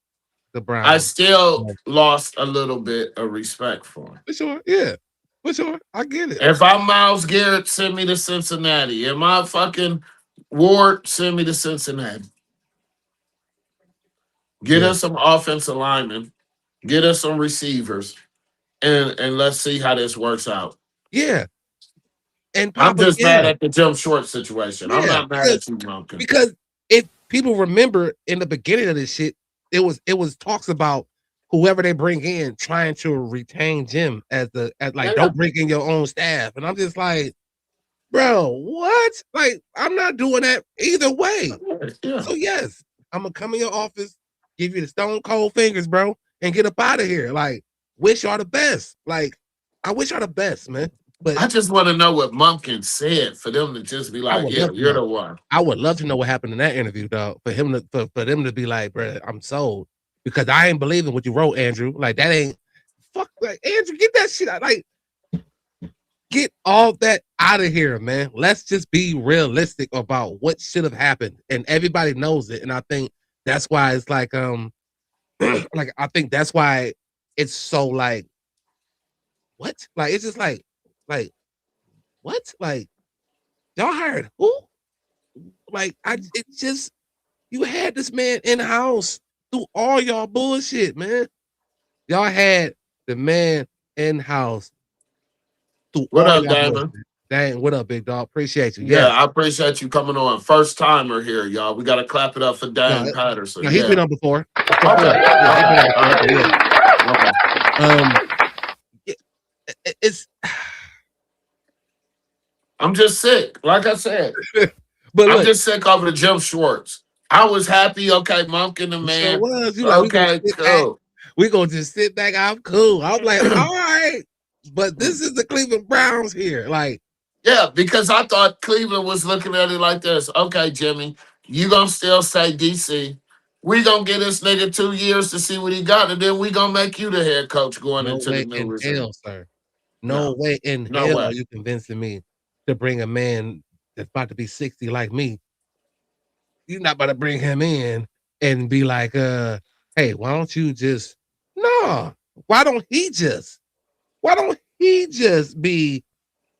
the Browns. I still lost a little bit of respect for him. For sure, yeah. For sure. I get it. If I'm Myles Garrett, send me to Cincinnati. If my fucking Ward, send me to Cincinnati. Get us some offensive linemen, get us some receivers, and let's see how this works out. Yeah. And I'm just mad at the Jim Short situation. I'm not mad at you, Monken. Because if people remember in the beginning of this shit, it was talks about whoever they bring in trying to retain Jim don't bring in your own staff. And I'm just like, bro, what? Like, I'm not doing that either way. Yeah. So yes, I'm gonna come in your office, give you the stone cold fingers, bro, and get up out of here. Like, wish y'all the best. Like, I wish y'all the best, man. But I just want to know what Monken said for them to just be like, yeah, you're the one. I would love to know what happened in that interview, dog. For him to for them to be like, bro, I'm sold. Because I ain't believing what you wrote, Andrew. Like, that ain't like Andrew, get that shit out. Like, get all that out of here, man. Let's just be realistic about what should have happened. And everybody knows it. And I think that's why it's like like I think that's why it's so like what? Like it's just like what? Like y'all hired who? Like it's just you had this man in house through all y'all bullshit, man. Y'all had the man in house through what all up, Damon? Dang, what up, big dog? Appreciate you. Yeah, I appreciate you coming on. First timer here, y'all. We got to clap it up for Dane Patterson. No, he's been on before. Okay. It's. I'm just sick, like I said. But I'm just sick over the Jim Schwartz. I was happy. Okay, Monken the man. Okay, cool. We gonna just sit back. I'm cool. I'm like, all right, but this is the Cleveland Browns here. Like, yeah, because I thought Cleveland was looking at it like this. Okay, Jimmy, you gonna still say DC? We gonna get this nigga 2 years to see what he got, and then we gonna make you the head coach going No into the way new in regime. hell, sir. No, No way in no hell are way. you convincing me to bring a man that's about to be 60 like me. You're not about to bring him in and be like, hey, why don't you just no? Why don't he just be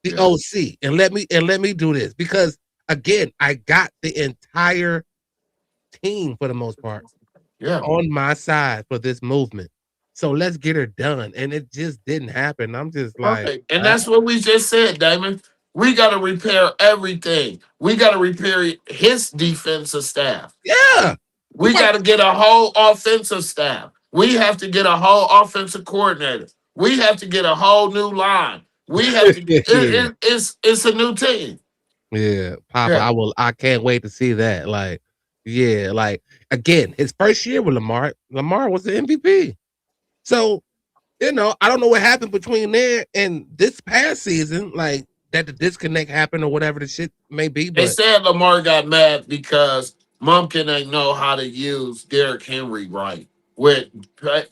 the Yeah. OC and let me do this? Because again, I got the entire team for the most part Yeah. on my side for this movement. So let's get her done. And it just didn't happen. I'm just like, Right. And that's what we just said, Damon. We got to repair everything. We got to repair his defensive staff. yeah. We We about got to get a whole offensive staff. We have to get a whole offensive coordinator. We have to get a whole new line. We have to. yeah. It's a new team. Yeah, Papa, Yeah. I can't wait to see that. Like, yeah, like again, his first year with Lamar was the MVP. So, I don't know what happened between there and this past season, like that the disconnect happened or whatever the shit may be, They but said Lamar got mad because Monken ain't know how to use Derrick Henry right with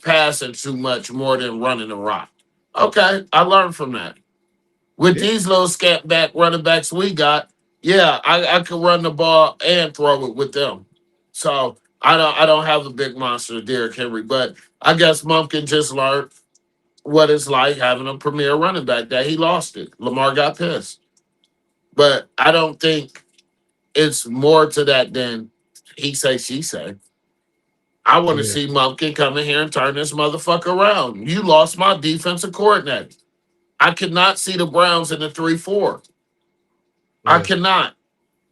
passing too much more than running the rock. Okay, I learned from that. With yeah, these little scat back running backs we got, yeah, I could run the ball and throw it with them. So I don't have a big monster, Derrick Henry, but I guess Monken just learned what it's like having a premier running back that he lost it. Lamar got pissed. But I don't think it's more to that than he say, she say. I want to yeah, see Monken come in here and turn this motherfucker around. You lost my defensive coordinator. I could not see the Browns in the 3-4. I yeah, cannot.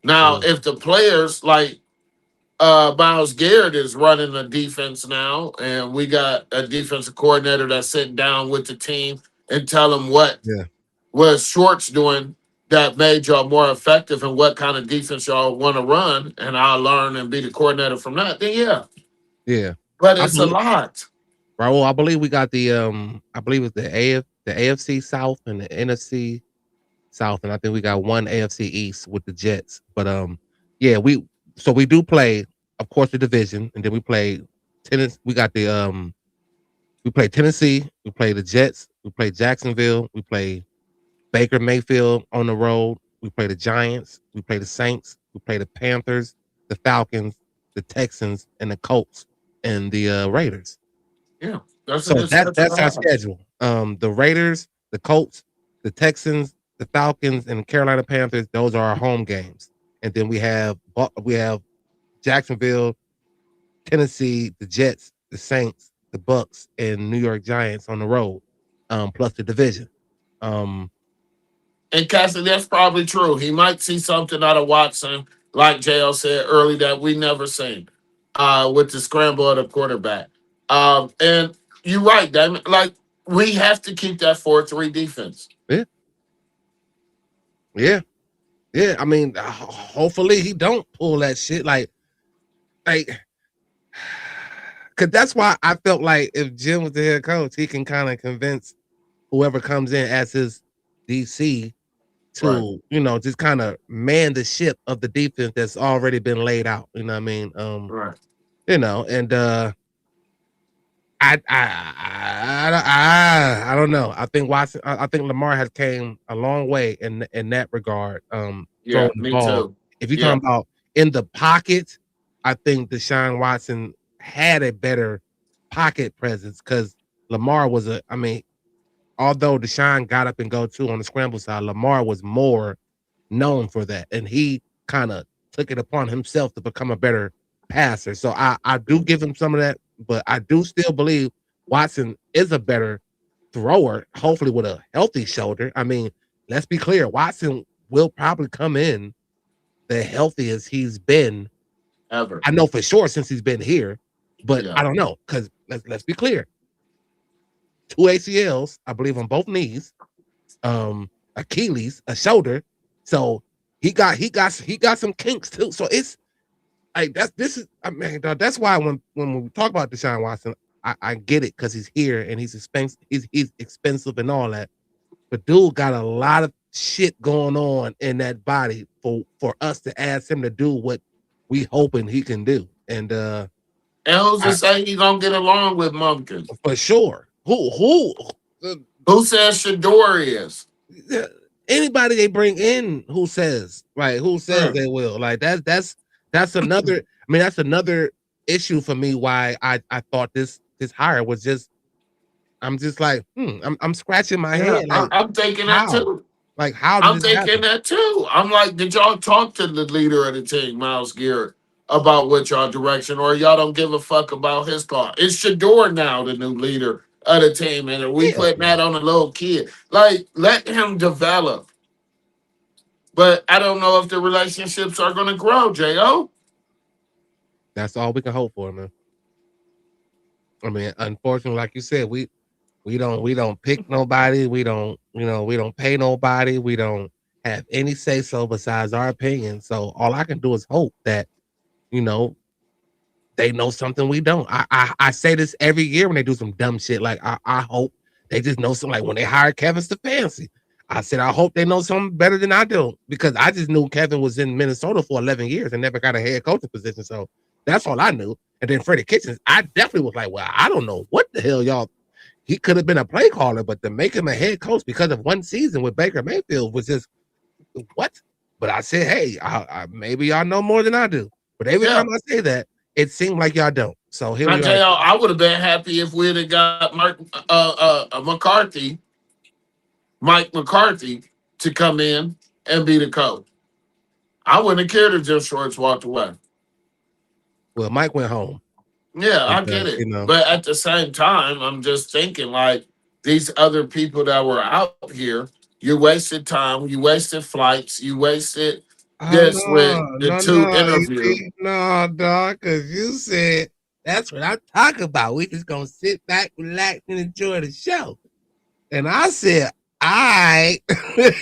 Now, yeah, if the players like Miles Garrett is running the defense now, and we got a defensive coordinator that's sitting down with the team and tell them yeah, what Short's doing that made y'all more effective and what kind of defense y'all want to run, and I'll learn and be the coordinator from that, then yeah. yeah. But I it's a believe lot. Raul, I believe we got the I believe it's the AFC South and the NFC South, and I think we got one AFC East with the Jets. But yeah, we do play, of course, the division, and then we play Tennessee. We got the we play Tennessee, we play the Jets, we play Jacksonville, we play Baker Mayfield on the road, we play the Giants, we play the Saints, we play the Panthers, the Falcons, the Texans, and the Colts and the Raiders. Yeah, that's a So good schedule that's to our have. schedule. The Raiders, the Colts, the Texans, the Falcons, and the Carolina Panthers. Those are our home games. And then we have Jacksonville, Tennessee, the Jets, the Saints, the Bucks, and New York Giants on the road. Plus the division. Um, And Cassie, that's probably true. He might see something out of Watson, like JL said early, that we never seen with the scramble of the quarterback. And you're right, Damon. Like, we have to keep that 4-3 defense. yeah, yeah, yeah. I mean, hopefully he don't pull that shit. Like, cause that's why I felt like if Jim was the head coach, he can kind of convince whoever comes in as his DC Right. to, just kind of man the ship of the defense that's already been laid out. You know what I mean? Right. And I don't know. I think Watson. I think Lamar has came a long way in that regard. Yeah, Throwing the me ball. too. If you're Yeah. talking about in the pocket, I think Deshaun Watson had a better pocket presence because Lamar was a. I mean, although Deshaun got up and go too on the scramble side, Lamar was more known for that, and he kind of took it upon himself to become a better passer. So I do give him some of that, but I do still believe Watson is a better thrower, hopefully with a healthy shoulder. I mean, let's be clear, Watson will probably come in the healthiest he's been. Ever. I know for sure since he's been here, but Yeah. I don't know because let's be clear. 2 ACLs, I believe, on both knees, Achilles, a shoulder. So he got some kinks too. So it's like that's why when we talk about Deshaun Watson, I get it because he's here and he's expensive, he's expensive and all that. But dude got a lot of shit going on in that body for us to ask him to do what we hoping he can do. And And who's to say he gonna get along with Monken? For sure. Who says Shador is? Anybody they bring in who says Hmm. they will. Like that's another that's another issue for me why I thought this hire was just I'm just like I'm scratching my Yeah, head like I'm thinking that how? too. Like how did I'm this thinking happen? that too. I'm like, did y'all talk to the leader of the team, Miles Garrett, about what y'all direction, or y'all don't give a fuck about his thought? It's Shador now, the new leader of the team, and we Hell putting no. that on a little kid. Like, let him develop. But I don't know if the relationships are going to grow, Jo. That's all we can hope for, man. I mean, unfortunately, like you said, we don't pick nobody. We don't, we don't pay nobody. We don't have any say so besides our opinion. So all I can do is hope that, you know, they know something we don't. I say this every year when they do some dumb shit. Like I hope they just know something. Like when they hired Kevin Stefanski, I said I hope they know something better than I do because I just knew Kevin was in Minnesota for 11 years and never got a head coaching position. So that's all I knew. And then Freddie Kitchens, I definitely was like, well, I don't know what the hell y'all. He could have been a play caller, but to make him a head coach because of one season with Baker Mayfield was just what? But I said, hey, maybe y'all know more than I do. But every Yeah. time I say that, it seemed like y'all don't. So here Now, we are. JL, I would have been happy if we'd have got Mike McCarthy, to come in and be the coach. I wouldn't have cared if Jim Schwartz walked away. Well, Mike went home. Yeah, And, I get it. But at the same time, I'm just thinking like these other people that were out here, you wasted time, you wasted flights, you wasted this with the two You interviews. see, no, dog, because you said that's what I'm talking about. We just gonna sit back, relax, and enjoy the show. And I said, all right,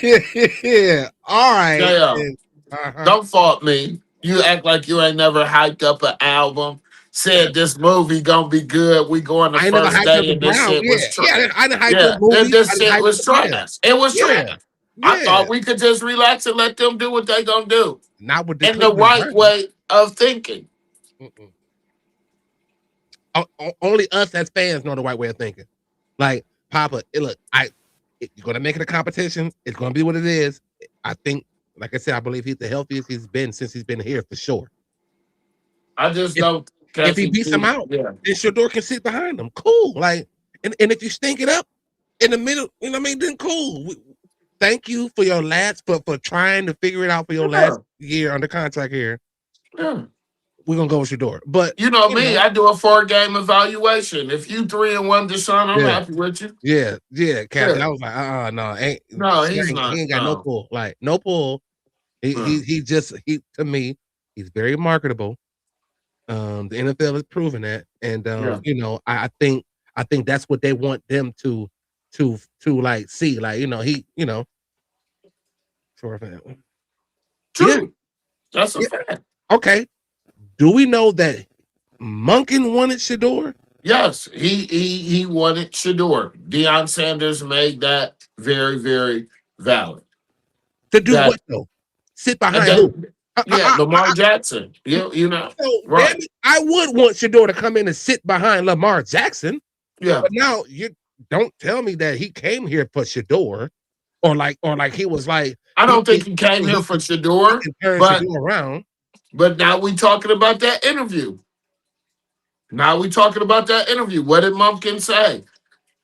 yeah, all right. JL, don't fault me. You act like you ain't never hyped up an album, said this movie gonna be good. We going the I ain't never first hyped up day the and this Brown. shit Yeah, was trash. yeah. I didn't hype up Yeah, movies. I this didn't shit hype was up. Yeah, trash. It was yeah, trash. I yeah. thought we could just relax and let them do what they gonna do Not with the in the Cleveland right Browns. way of thinking. Mm-mm. Only us as fans know the right way of thinking. Like Papa, look, you're gonna make it a competition. It's gonna be what it is. I think, like I said, I believe he's the healthiest he's been since he's been here for sure. I just If don't if catch he it. beats him out, Yeah. then Shador can sit behind him. Cool. Like, and if you stink it up in the middle, then cool. Thank you for your last for trying to figure it out for your Yeah. last year under contract here. Yeah. We're gonna go with Shador. But You know me, I do a 4-game evaluation. If you 3-1, Deshaun, I'm yeah. happy with you. Yeah, Captain. Yeah. I was like, no, No, he's he not. ain't got no No. pull. Like no pull. No. He just to me, he's very marketable. The NFL has proven that, and Yeah. I think that's what they want them to like see, like for a fact. Yeah, True. That's a yeah. fact. Okay. Do we know that Monken wanted Shador? Yes, he wanted Shador. Deion Sanders made that very, very valid. To do That what though? Sit and behind who? then yeah, Lamar Jackson. You know. So damn Right. it, I would want Shador to come in and sit behind Lamar Jackson. Yeah. But now you don't tell me that he came here for Shador, or like he was like I he don't think he came here for he Shador, can turn but Shador around. now we talking about that interview. Now we talking about that interview. What did Mumpkin say?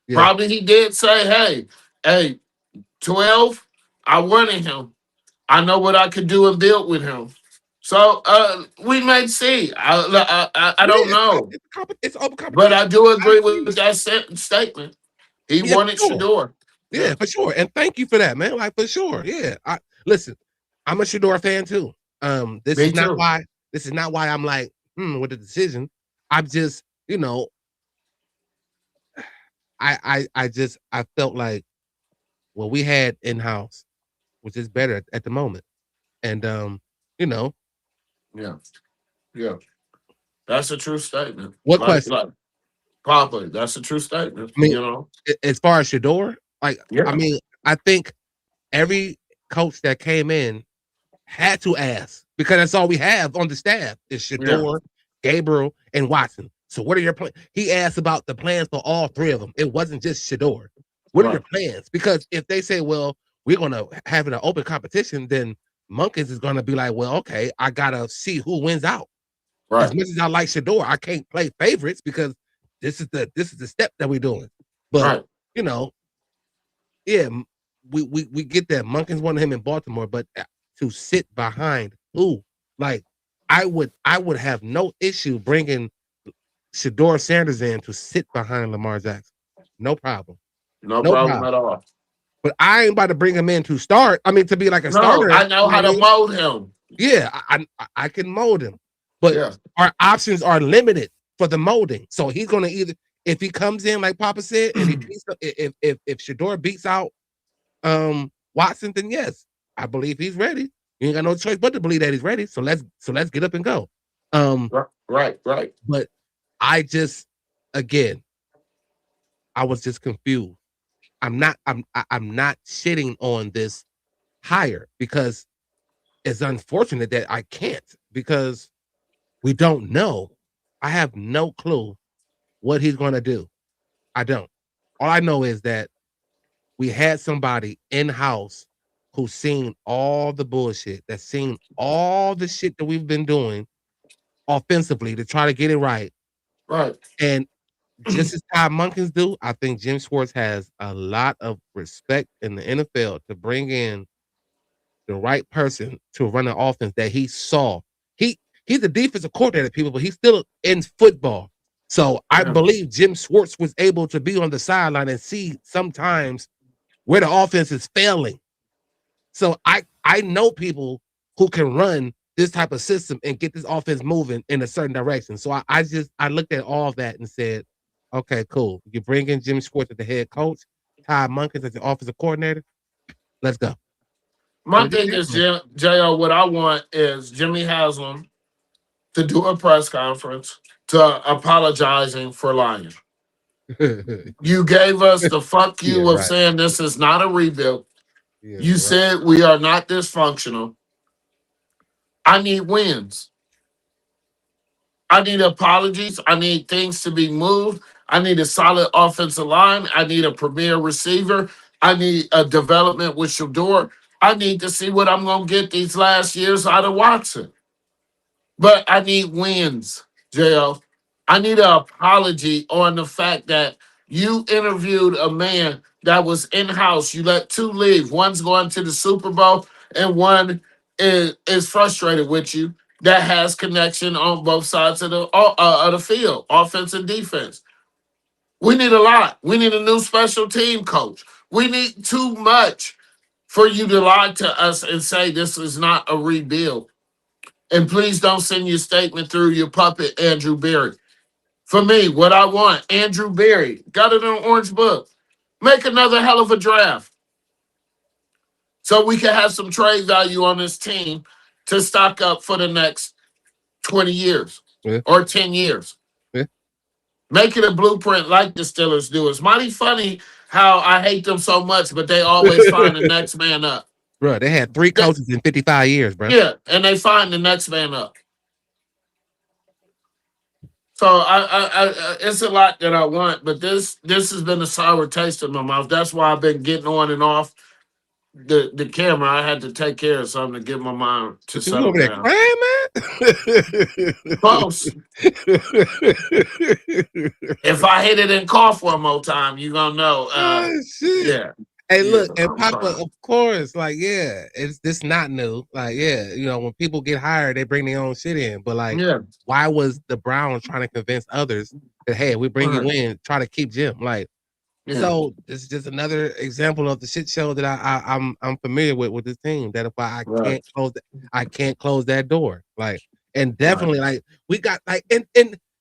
Yeah, Probably he did say, hey, 12, I wanted him. I know what I could do and build with him. So we may see. I don't yeah. know. It's open But competition. I do I agree agree. with that statement. He Yeah, for wanted sure. Shador. Yeah, Yeah. for sure. And thank you for that, man. Like for sure. Yeah. I listen. I'm a Shador fan too. This Me is not too. why. This is not why I'm like with the decision. I'm just, I felt like what we had in house was just better at the moment. And you know, Yeah. Yeah. That's a true statement. what Like, question? like Papa, that's a true statement. I mean, You know? as far as Shador, like I Yeah. mean, I think every coach that came in had to ask because that's all we have on the staff is Yeah. Shador Gabriel and Watson. So what are your plans? He asked about the plans for all three of them. It wasn't just Shador. What are your plans? Because if they say, well, we're gonna have an open competition, then Monkins is gonna be like, well, okay, I gotta see who wins out. As much as I like Shador, I can't play favorites because this is the step that we're doing. But you know, yeah, we get that. Monkins wanted him in Baltimore, but to sit behind who? Like, I would have no issue bringing Shador Sanders in to sit behind Lamar Jackson. No problem. No problem at all. But I ain't about to bring him in to start. I mean, to be like a starter. I know how to mold him. Yeah, I can mold him. But our options are limited for the molding. So he's gonna either, if he comes in like Papa said, and he beats, if Shador beats out Watson, then yes, I believe he's ready. You ain't got no choice but to believe that he's ready. So let's get up and go. Right. But I just, again, I was just confused. I'm not shitting on this hire because it's unfortunate that I can't, because we don't know. I have no clue what he's going to do. I don't. All I know is that we had somebody in-house who's seen all the bullshit, that's seen all the shit that we've been doing offensively to try to get it right. Right. And just as Todd Monkins do, I think Jim Schwartz has a lot of respect in the NFL to bring in the right person to run an offense that he saw. He's a defensive coordinator, people, but he's still in football. So I believe Jim Schwartz was able to be on the sideline and see sometimes where the offense is failing. So I know people who can run this type of system and get this offense moving in a certain direction. So I looked at all of that and said, okay, cool. You bring in Jim Schwartz as the head coach, Todd Monkins as the offensive coordinator. Let's go. My thing is, J.O., what I want is Jimmy Haslam to do a press conference to apologizing for lying. You gave us the fuck you of saying this is not a rebuild. You said we are not dysfunctional. I need wins. I need apologies. I need things to be moved. I need a solid offensive line. I need a premier receiver. I need a development with Shador. I need to see what I'm going to get these last years out of Watson. But I need wins, JL. I need an apology on the fact that you interviewed a man that was in-house. You let two leave. One's going to the Super Bowl and one is frustrated with you, that has connection on both sides of the field, offense and defense. We need a lot. We need a new special team coach. We need too much for you to lie to us and say this is not a rebuild. And please don't send your statement through your puppet, Andrew Berry. For me, what I want, Andrew Berry, got it in an orange book. Make another hell of a draft so we can have some trade value on this team to stock up for the next 20 years or 10 years. Make it a blueprint like the Steelers do. It's mighty funny how I hate them so much, but they always find the next man up. Bro, they had 3 coaches in 55 years, bro. Yeah, and they find the next man up. So I it's a lot that I want, but this has been a sour taste in my mouth. That's why I've been getting on and off the camera. I had to take care of something to get my mind to settle down. Close. If I hit it and cough one more time, you're gonna know. Yeah. Hey, look, and Papa, of course, like, yeah, it's this not new. Like, yeah, you know, when people get hired, they bring their own shit in. But like, why was the Browns trying to convince others that, hey, we bring you in, try to keep Jim? Like, so this is just another example of the shit show that I'm familiar with this team. That if I can't close that door. Like, and definitely like we got like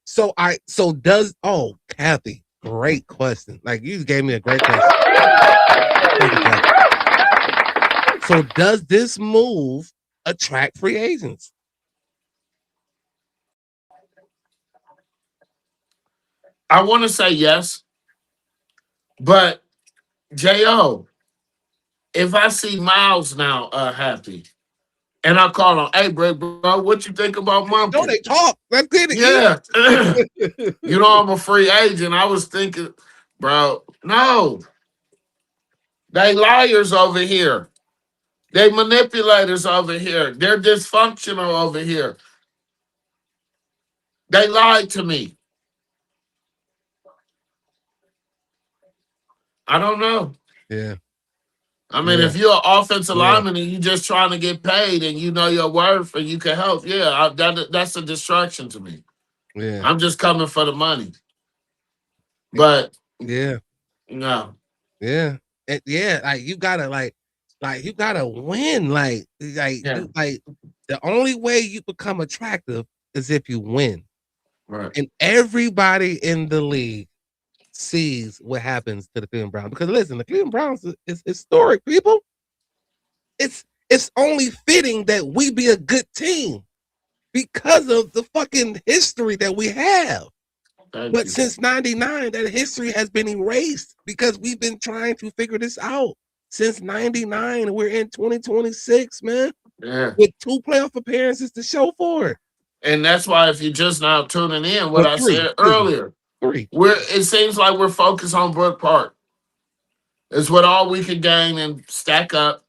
so Kathy, great question. Like, you gave me a great question. So does this move attract free agents? I want to say yes, but J.O., if I see Miles now happy, And I call him, hey, bro, what you think about No, Monken? they talk. Let's get it. Yeah. You know, I'm a free agent. I was thinking, bro, no. They liars over here. They manipulators over here. They're dysfunctional over here. They lied to me. I don't know. Yeah. I mean, Yeah. if you're an offensive Yeah. lineman and you just trying to get paid and you know your worth and you can help, that's a distraction to me. Yeah. I'm just coming for the money. But Yeah. no. Yeah. Yeah. Like you gotta you gotta win. Yeah. The only way you become attractive is if you win. Right. And everybody in the league sees what happens to the Cleveland Browns. Because listen, the Cleveland Browns is historic, people. It's only fitting that we be a good team because of the fucking history that we have. But since 99, that history has been erased because we've been trying to figure this out. Since 99, we're in 2026, man. Yeah. With 2 playoff appearances to show for it. And that's why if you're just now tuning in, what I said earlier, 3. It seems like we're focused on Brook Park. It's what all we can gain and stack up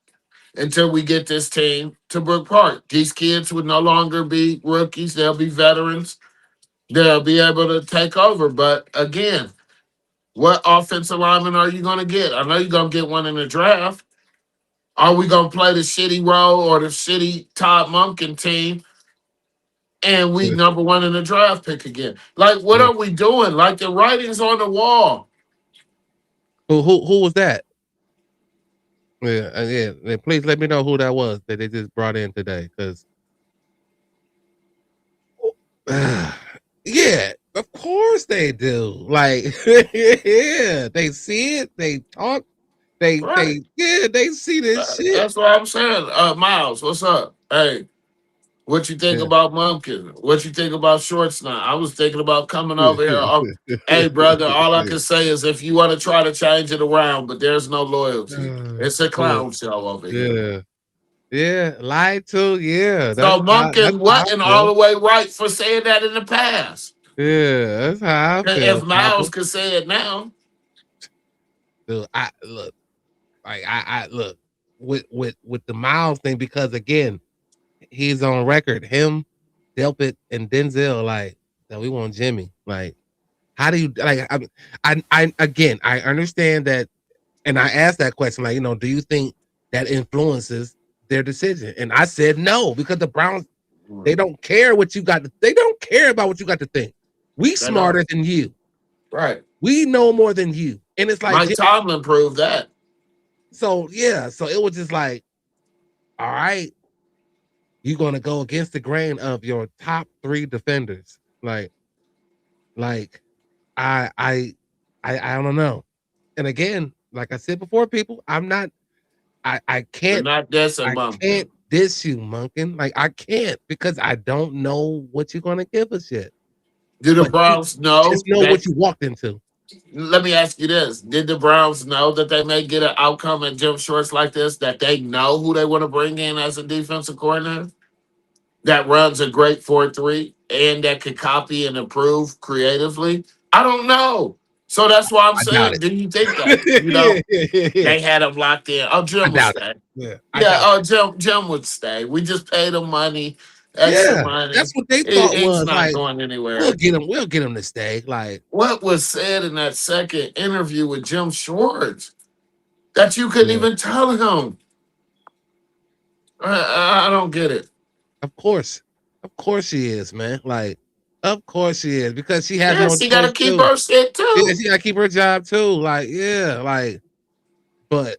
until we get this team to Brook Park. These kids would no longer be rookies. They'll be veterans. They'll be able to take over. But again, what offensive lineman are you going to get? I know you're going to get one in the draft. Are we going to play the shitty role or the shitty Todd Monken team and we number 1 in the draft pick again? Like, what are we doing? Like, the writing's on the wall. Who was that? Yeah. Please let me know who that was that they just brought in today, because yeah, of course they do. Like, yeah, they see it, they talk, they see this shit. That's what I'm saying. Miles, what's up? Hey, what you think about Monken? What you think about Shorts now? I was thinking about coming over here. Hey, brother, all I can say is if you want to try to change it around, but there's no loyalty. It's a clown show over here. Yeah, lied to, yeah. So Monken wasn't all the way right for saying that in the past. Yeah, that's how I feel. If Miles could say it now. Dude, I look with the Miles thing, because again, he's on record. Him, Delpit, and Denzel, like, that we want Jimmy. Like, how do you like? I understand that, and I asked that question, like, do you think that influences their decision? And I said no, because the Browns, they don't care what you got. They don't care about what you got to think. We smarter than you, right? We know more than you, and it's like Mike Tomlin proved that. So yeah, so it was just like, all right, you're gonna go against the grain of your top 3 defenders, like I don't know. And again, like I said before, people, I can't. You're not dissing, I can't diss you, Monken. Like, I can't, because I don't know what you're gonna give us yet. Do the Browns know? Just know what you walked into. Let me ask you this: did the Browns know that they may get an outcome at Jim Shorts like this? That they know who they want to bring in as a defensive coordinator that runs a great 4-3 and that could copy and improve creatively? I don't know. So that's why I'm saying, do you think that? They had him locked in? Oh, Jim would stay. Jim would stay. We just paid him money, extra money. That's what they thought was not like, going anywhere. We'll get him to stay. Like, what was said in that second interview with Jim Schwartz that you couldn't even tell him? I don't get it. Of course she is, man. Like, of course she is, because she has no. She gotta keep her shit too. Yeah, she gotta keep her job too. Like, but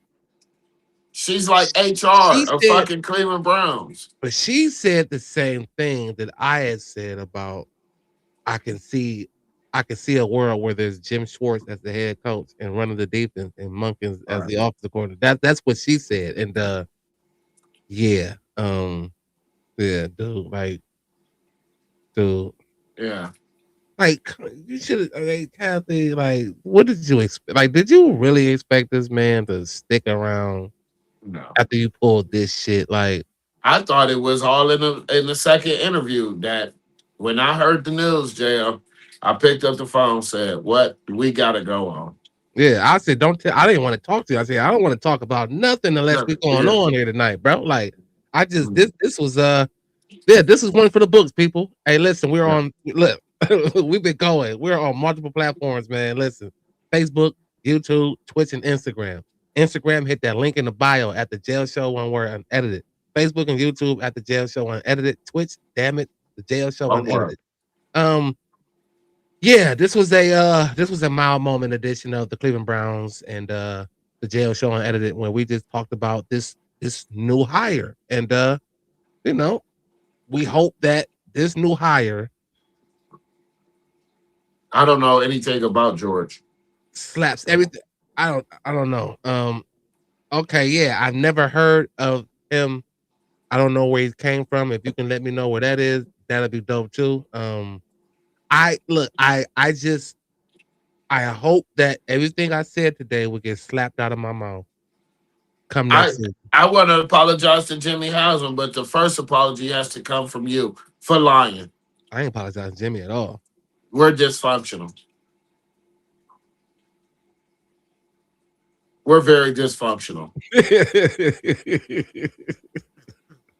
she's like HR of fucking Cleveland Browns. But she said the same thing that I had said about I can see a world where there's Jim Schwartz as the head coach and running the defense and Monken as the offensive coordinator. That's what she said. And dude. Yeah. Like, you should have, like, Kathy, like, what did you expect? Like, did you really expect this man to stick around after you pulled this shit? Like, I thought it was all in the second interview. That when I heard the news, JL, I picked up the phone, said, "What we got to go on." Yeah, I said, don't tell. I didn't want to talk to you. I said, I don't want to talk about nothing unless we're going Yeah. on here tonight, bro. Like, I just this was this is one for the books, people. Hey, listen, we're on. Look, we've been going. We're on multiple platforms, man. Listen, Facebook, YouTube, Twitch, and Instagram. Instagram, hit that link in the bio at the Jail Show One Word Unedited. Facebook and YouTube at the Jail Show Unedited. Twitch, damn it, the Jail Show Unedited. Yeah, this was a mild moment edition of the Cleveland Browns and the Jail Show Unedited, when we just talked about this new hire. And you know, we hope that this new hire, I don't know anything about George. Slaps everything. I don't know. Okay, yeah, I've never heard of him. I don't know where he came from. If you can let me know where that is, that'd be dope too. I hope that everything I said today will get slapped out of my mouth come next season. I want to apologize to Jimmy Haslam, but the first apology has to come from you for lying. I ain't apologizing to Jimmy at all. We're dysfunctional. We're very dysfunctional.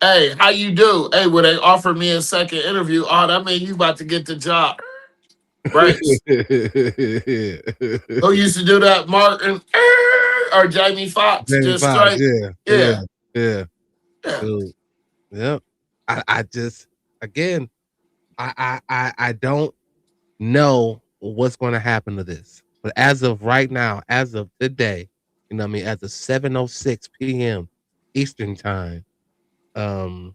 Hey, how you do? Hey, when they offer me a second interview, oh, that means you about to get the job. Right. Who used to do that? Martin or Jamie Foxx? Just Foxx, straight. Yeah. Dude. Yep. I just, again, I don't know what's going to happen to this. But as of right now, as of today, you know what I mean, as of 7:06 p.m. Eastern time, I'm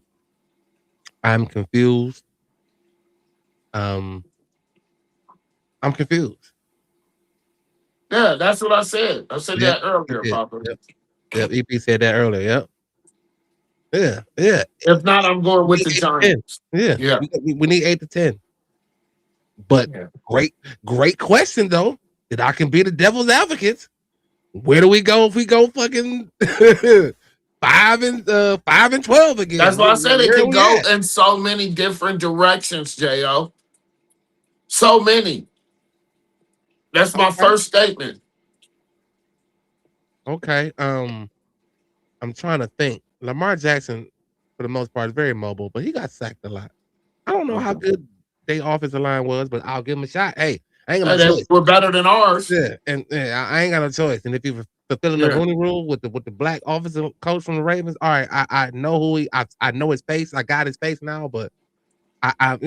confused. I'm confused. Yeah, that's what I said. I said that earlier, Papa. Yep, EP said that earlier. Yep. Yeah. If not, I'm going with the Giants. Yeah. We need 8 to 10. But great question though. That I can be the devil's advocate. Where do we go if we go fucking 5 and 12 again? That's why I said it can go in so many different directions, Jo. So many. That's my first statement. Okay. I'm trying to think. Lamar Jackson, for the most part, is very mobile, but he got sacked a lot. I don't know how good their offensive line was, but I'll give him a shot. Hey, I ain't got no choice. We're better than ours. Yeah, and I ain't got no choice. And if you fulfilling the Rooney Rule with the black offensive coach from the Ravens, all right, I know who he. I know his face. I got his face now, but I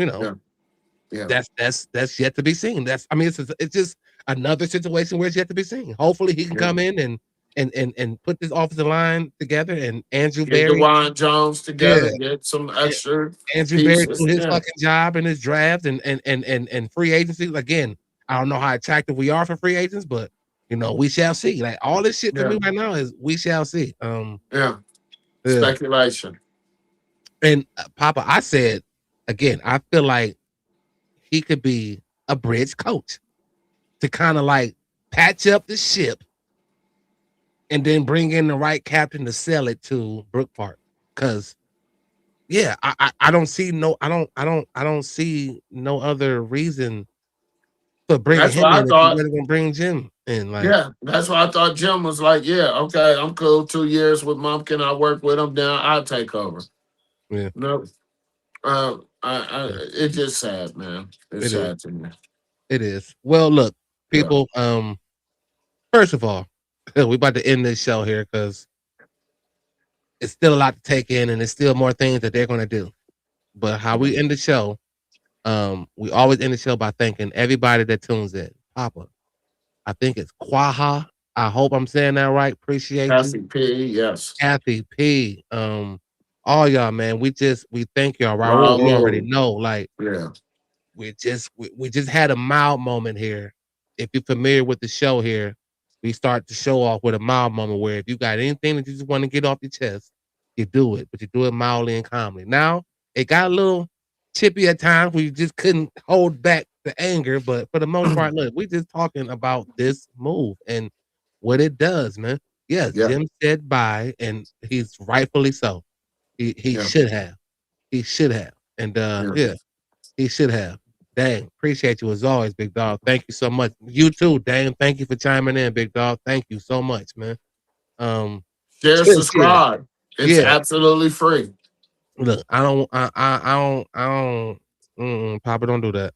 that's yet to be seen. It's just another situation where it's yet to be seen. Hopefully, he can come in and put this offensive line together, and Andrew Berry, DeJuan Jones together, get some extra. Andrew Berry do his fucking job in his draft and free agency. Again, I don't know how attractive we are for free agents, but you know, we shall see. Like all this shit to me right now is we shall see. Speculation. And Papa, I said again, I feel like he could be a bridge coach to kind of like patch up the ship and then bring in the right captain to sell it to Brook Park. Cause I don't see no other reason for bringing him in if you're gonna bring Jim in. Like, that's why I thought Jim was like, okay, I'm cool. 2 years with Monken, I work with him. Now I'll take over. Yeah. No, it's just sad, man. It's sad to me. It is. Well, look, people. First of all, we about to end this show here because it's still a lot to take in, and there's still more things that they're going to do. But how we end the show, we always end the show by thanking everybody that tunes in. Papa, I think it's Quaha. I hope I'm saying that right. Appreciate Kathy you. P. Yes. Kathy P. All y'all, man. We thank y'all. Raul, we already know. Like, we just had a mild moment here. If you're familiar with the show here, we start to show off with a mild moment where if you got anything that you just want to get off your chest, you do it, but you do it mildly and calmly. Now, it got a little chippy at times where you just couldn't hold back the anger, but for the most part, look, we just talking about this move and what it does, man. Yes, Jim said bye, and he's rightfully so. He Yeah. should have. He should have. And yeah, he should have. Dang, appreciate you as always, big dog. Thank you so much. You too, Dang. Thank you for chiming in, big dog. Thank you so much, man. Share, Yeah. subscribe. It's absolutely free. Look, I don't. Papa, don't do that.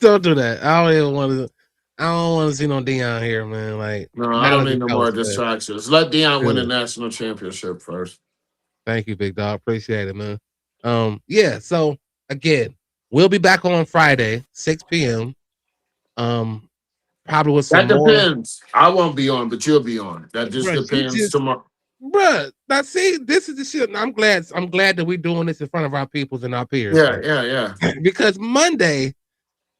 Don't do that. I don't even want to. I don't want to see no Dion here, man. Like, No, I not don't as a need no more coach, man. distractions. Let Dion win Yeah. the national championship first. Thank you, big dog. Appreciate it, man. Yeah. So again, we'll be back on Friday, 6 p.m. Probably with some That more. depends. I won't be on, but you'll be on. That just depends tomorrow. Bruh, now see, this is the shit. I'm glad that we're doing this in front of our peoples and our peers. Yeah. Because Monday,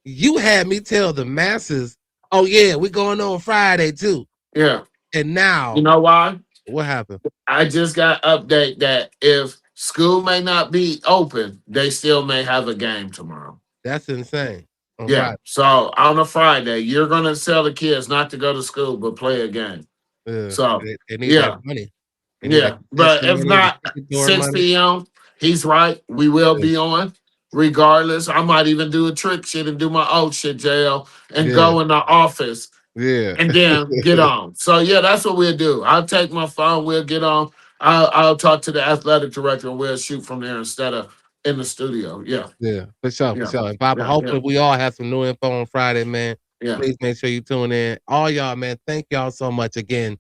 you had me tell the masses, oh yeah, we're going on Friday too. Yeah. And now, you know why? What happened? I just got update that if school may not be open, they still may have a game tomorrow. That's insane. Yeah. So on a Friday, you're gonna tell the kids not to go to school but play a game. So they need that money. But if not 6 p.m., he's right. We will be on. Regardless, I might even do a trick shit and do my old shit, JL, and go in the office. Yeah. And then get on. So yeah, that's what we'll do. I'll take my phone, we'll get on. I'll talk to the athletic director and we'll shoot from there instead of in the studio. Yeah. Yeah, for sure. And Papa, Yeah, hopefully we all have some new info on Friday, man. Yeah. Please make sure you tune in. All y'all, man, thank y'all so much again.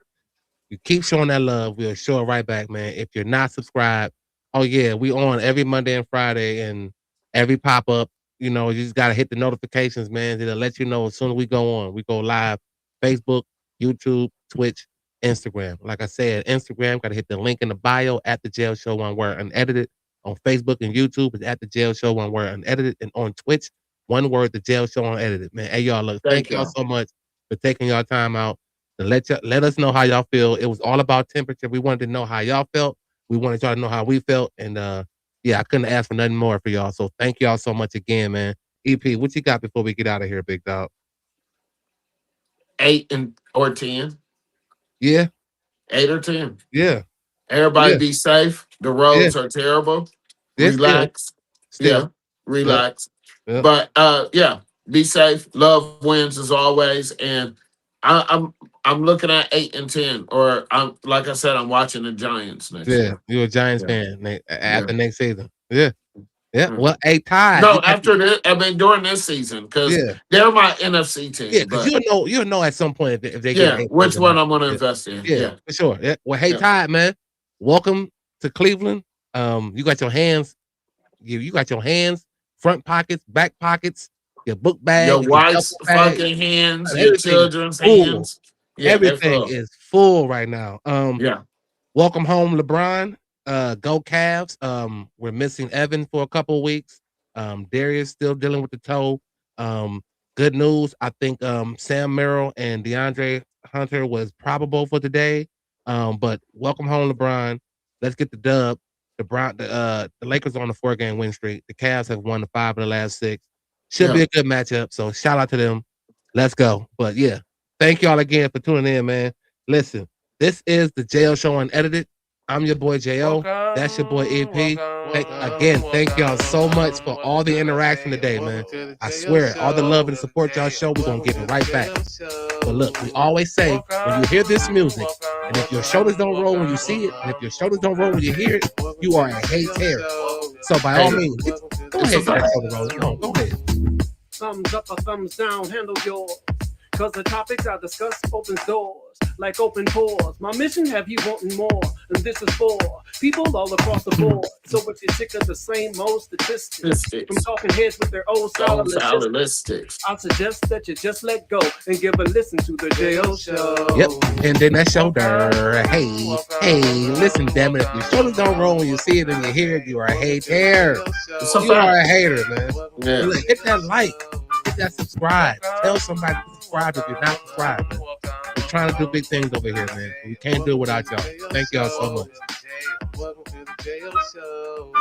You keep showing that love. We'll show it right back, man. If you're not subscribed, oh yeah, we on every Monday and Friday and every pop-up. You know, you just gotta hit the notifications, man. It'll let you know as soon as we go on. We go live, Facebook, YouTube, Twitch, Instagram. Like I said, Instagram, gotta hit the link in the bio at the Jail Show, one word, unedited. On Facebook and YouTube, it's at the Jail Show, one word, unedited. And on Twitch, one word, the Jail Show, unedited. Man, hey y'all, look, thank y'all so much for taking y'all time out to let us know how y'all feel. It was all about temperature. We wanted to know how y'all felt. We wanted y'all to know how we felt. And yeah, I couldn't ask for nothing more for y'all. So thank y'all so much again, man. EP, what you got before we get out of here, big dog? 8 or 10. Yeah. 8 or 10. Yeah. Everybody be safe. The roads are terrible. Relax. Relax. Yeah. But be safe. Love wins as always. And I'm looking at 8 and 10. Or I'm like I said, I'm watching the Giants next year. You're a Giants fan after next season. Yeah. Well, hey, Todd. No, after this, I mean during this season, because they're my NFC team. Yeah, because you'll know at some point if they get which one I'm gonna invest in. Yeah, for sure. Yeah. Well, hey, Todd, man, welcome to Cleveland. You got your hands, you got your hands, front pockets, back pockets, your book bag, your wife's fucking hands, your children's hands. Yeah, everything is full right now. Yeah. Welcome home, LeBron. Go Cavs. We're missing Evan for a couple of weeks. Darius still dealing with the toe. Good news. I think Sam Merrill and DeAndre Hunter was probable for today. But welcome home, LeBron. Let's get the dub. The Lakers are on a 4-game win streak. The Cavs have won 5 of the last 6. Should be a good matchup. So shout out to them. Let's go. But yeah, thank y'all again for tuning in, man. Listen, this is the JL Show Unedited. I'm your boy J.O. That's your boy EP. Again, thank y'all so much for all the interaction today, man. I swear, all the love and support y'all show, we're going to give it right back. But look, we always say, when you hear this music, and if your shoulders don't roll when you see it, and if your shoulders don't roll when you hear it, you are a hater. So by all means, go ahead, go ahead. Thumbs up or thumbs down, handle yours. Cause the topics I discuss opens doors like open pores. My mission have you wanting more, and this is for people all across the board. So if you're sick of the same old statistics from talking heads with their old solid I suggest that you just let go and give a listen to the J.O. Show. Yep, and then that shoulder. Hey, listen, damn it. If your shoulders don't roll when you see it and you hear it, you are a hater. You are a hater, man. Yeah. Look, hit that like. Hit that subscribe. Tell somebody to subscribe if you're not subscribed, man. We're trying to do big things over here, man. We can't do it without y'all. Thank y'all so much. Welcome to the JO Show.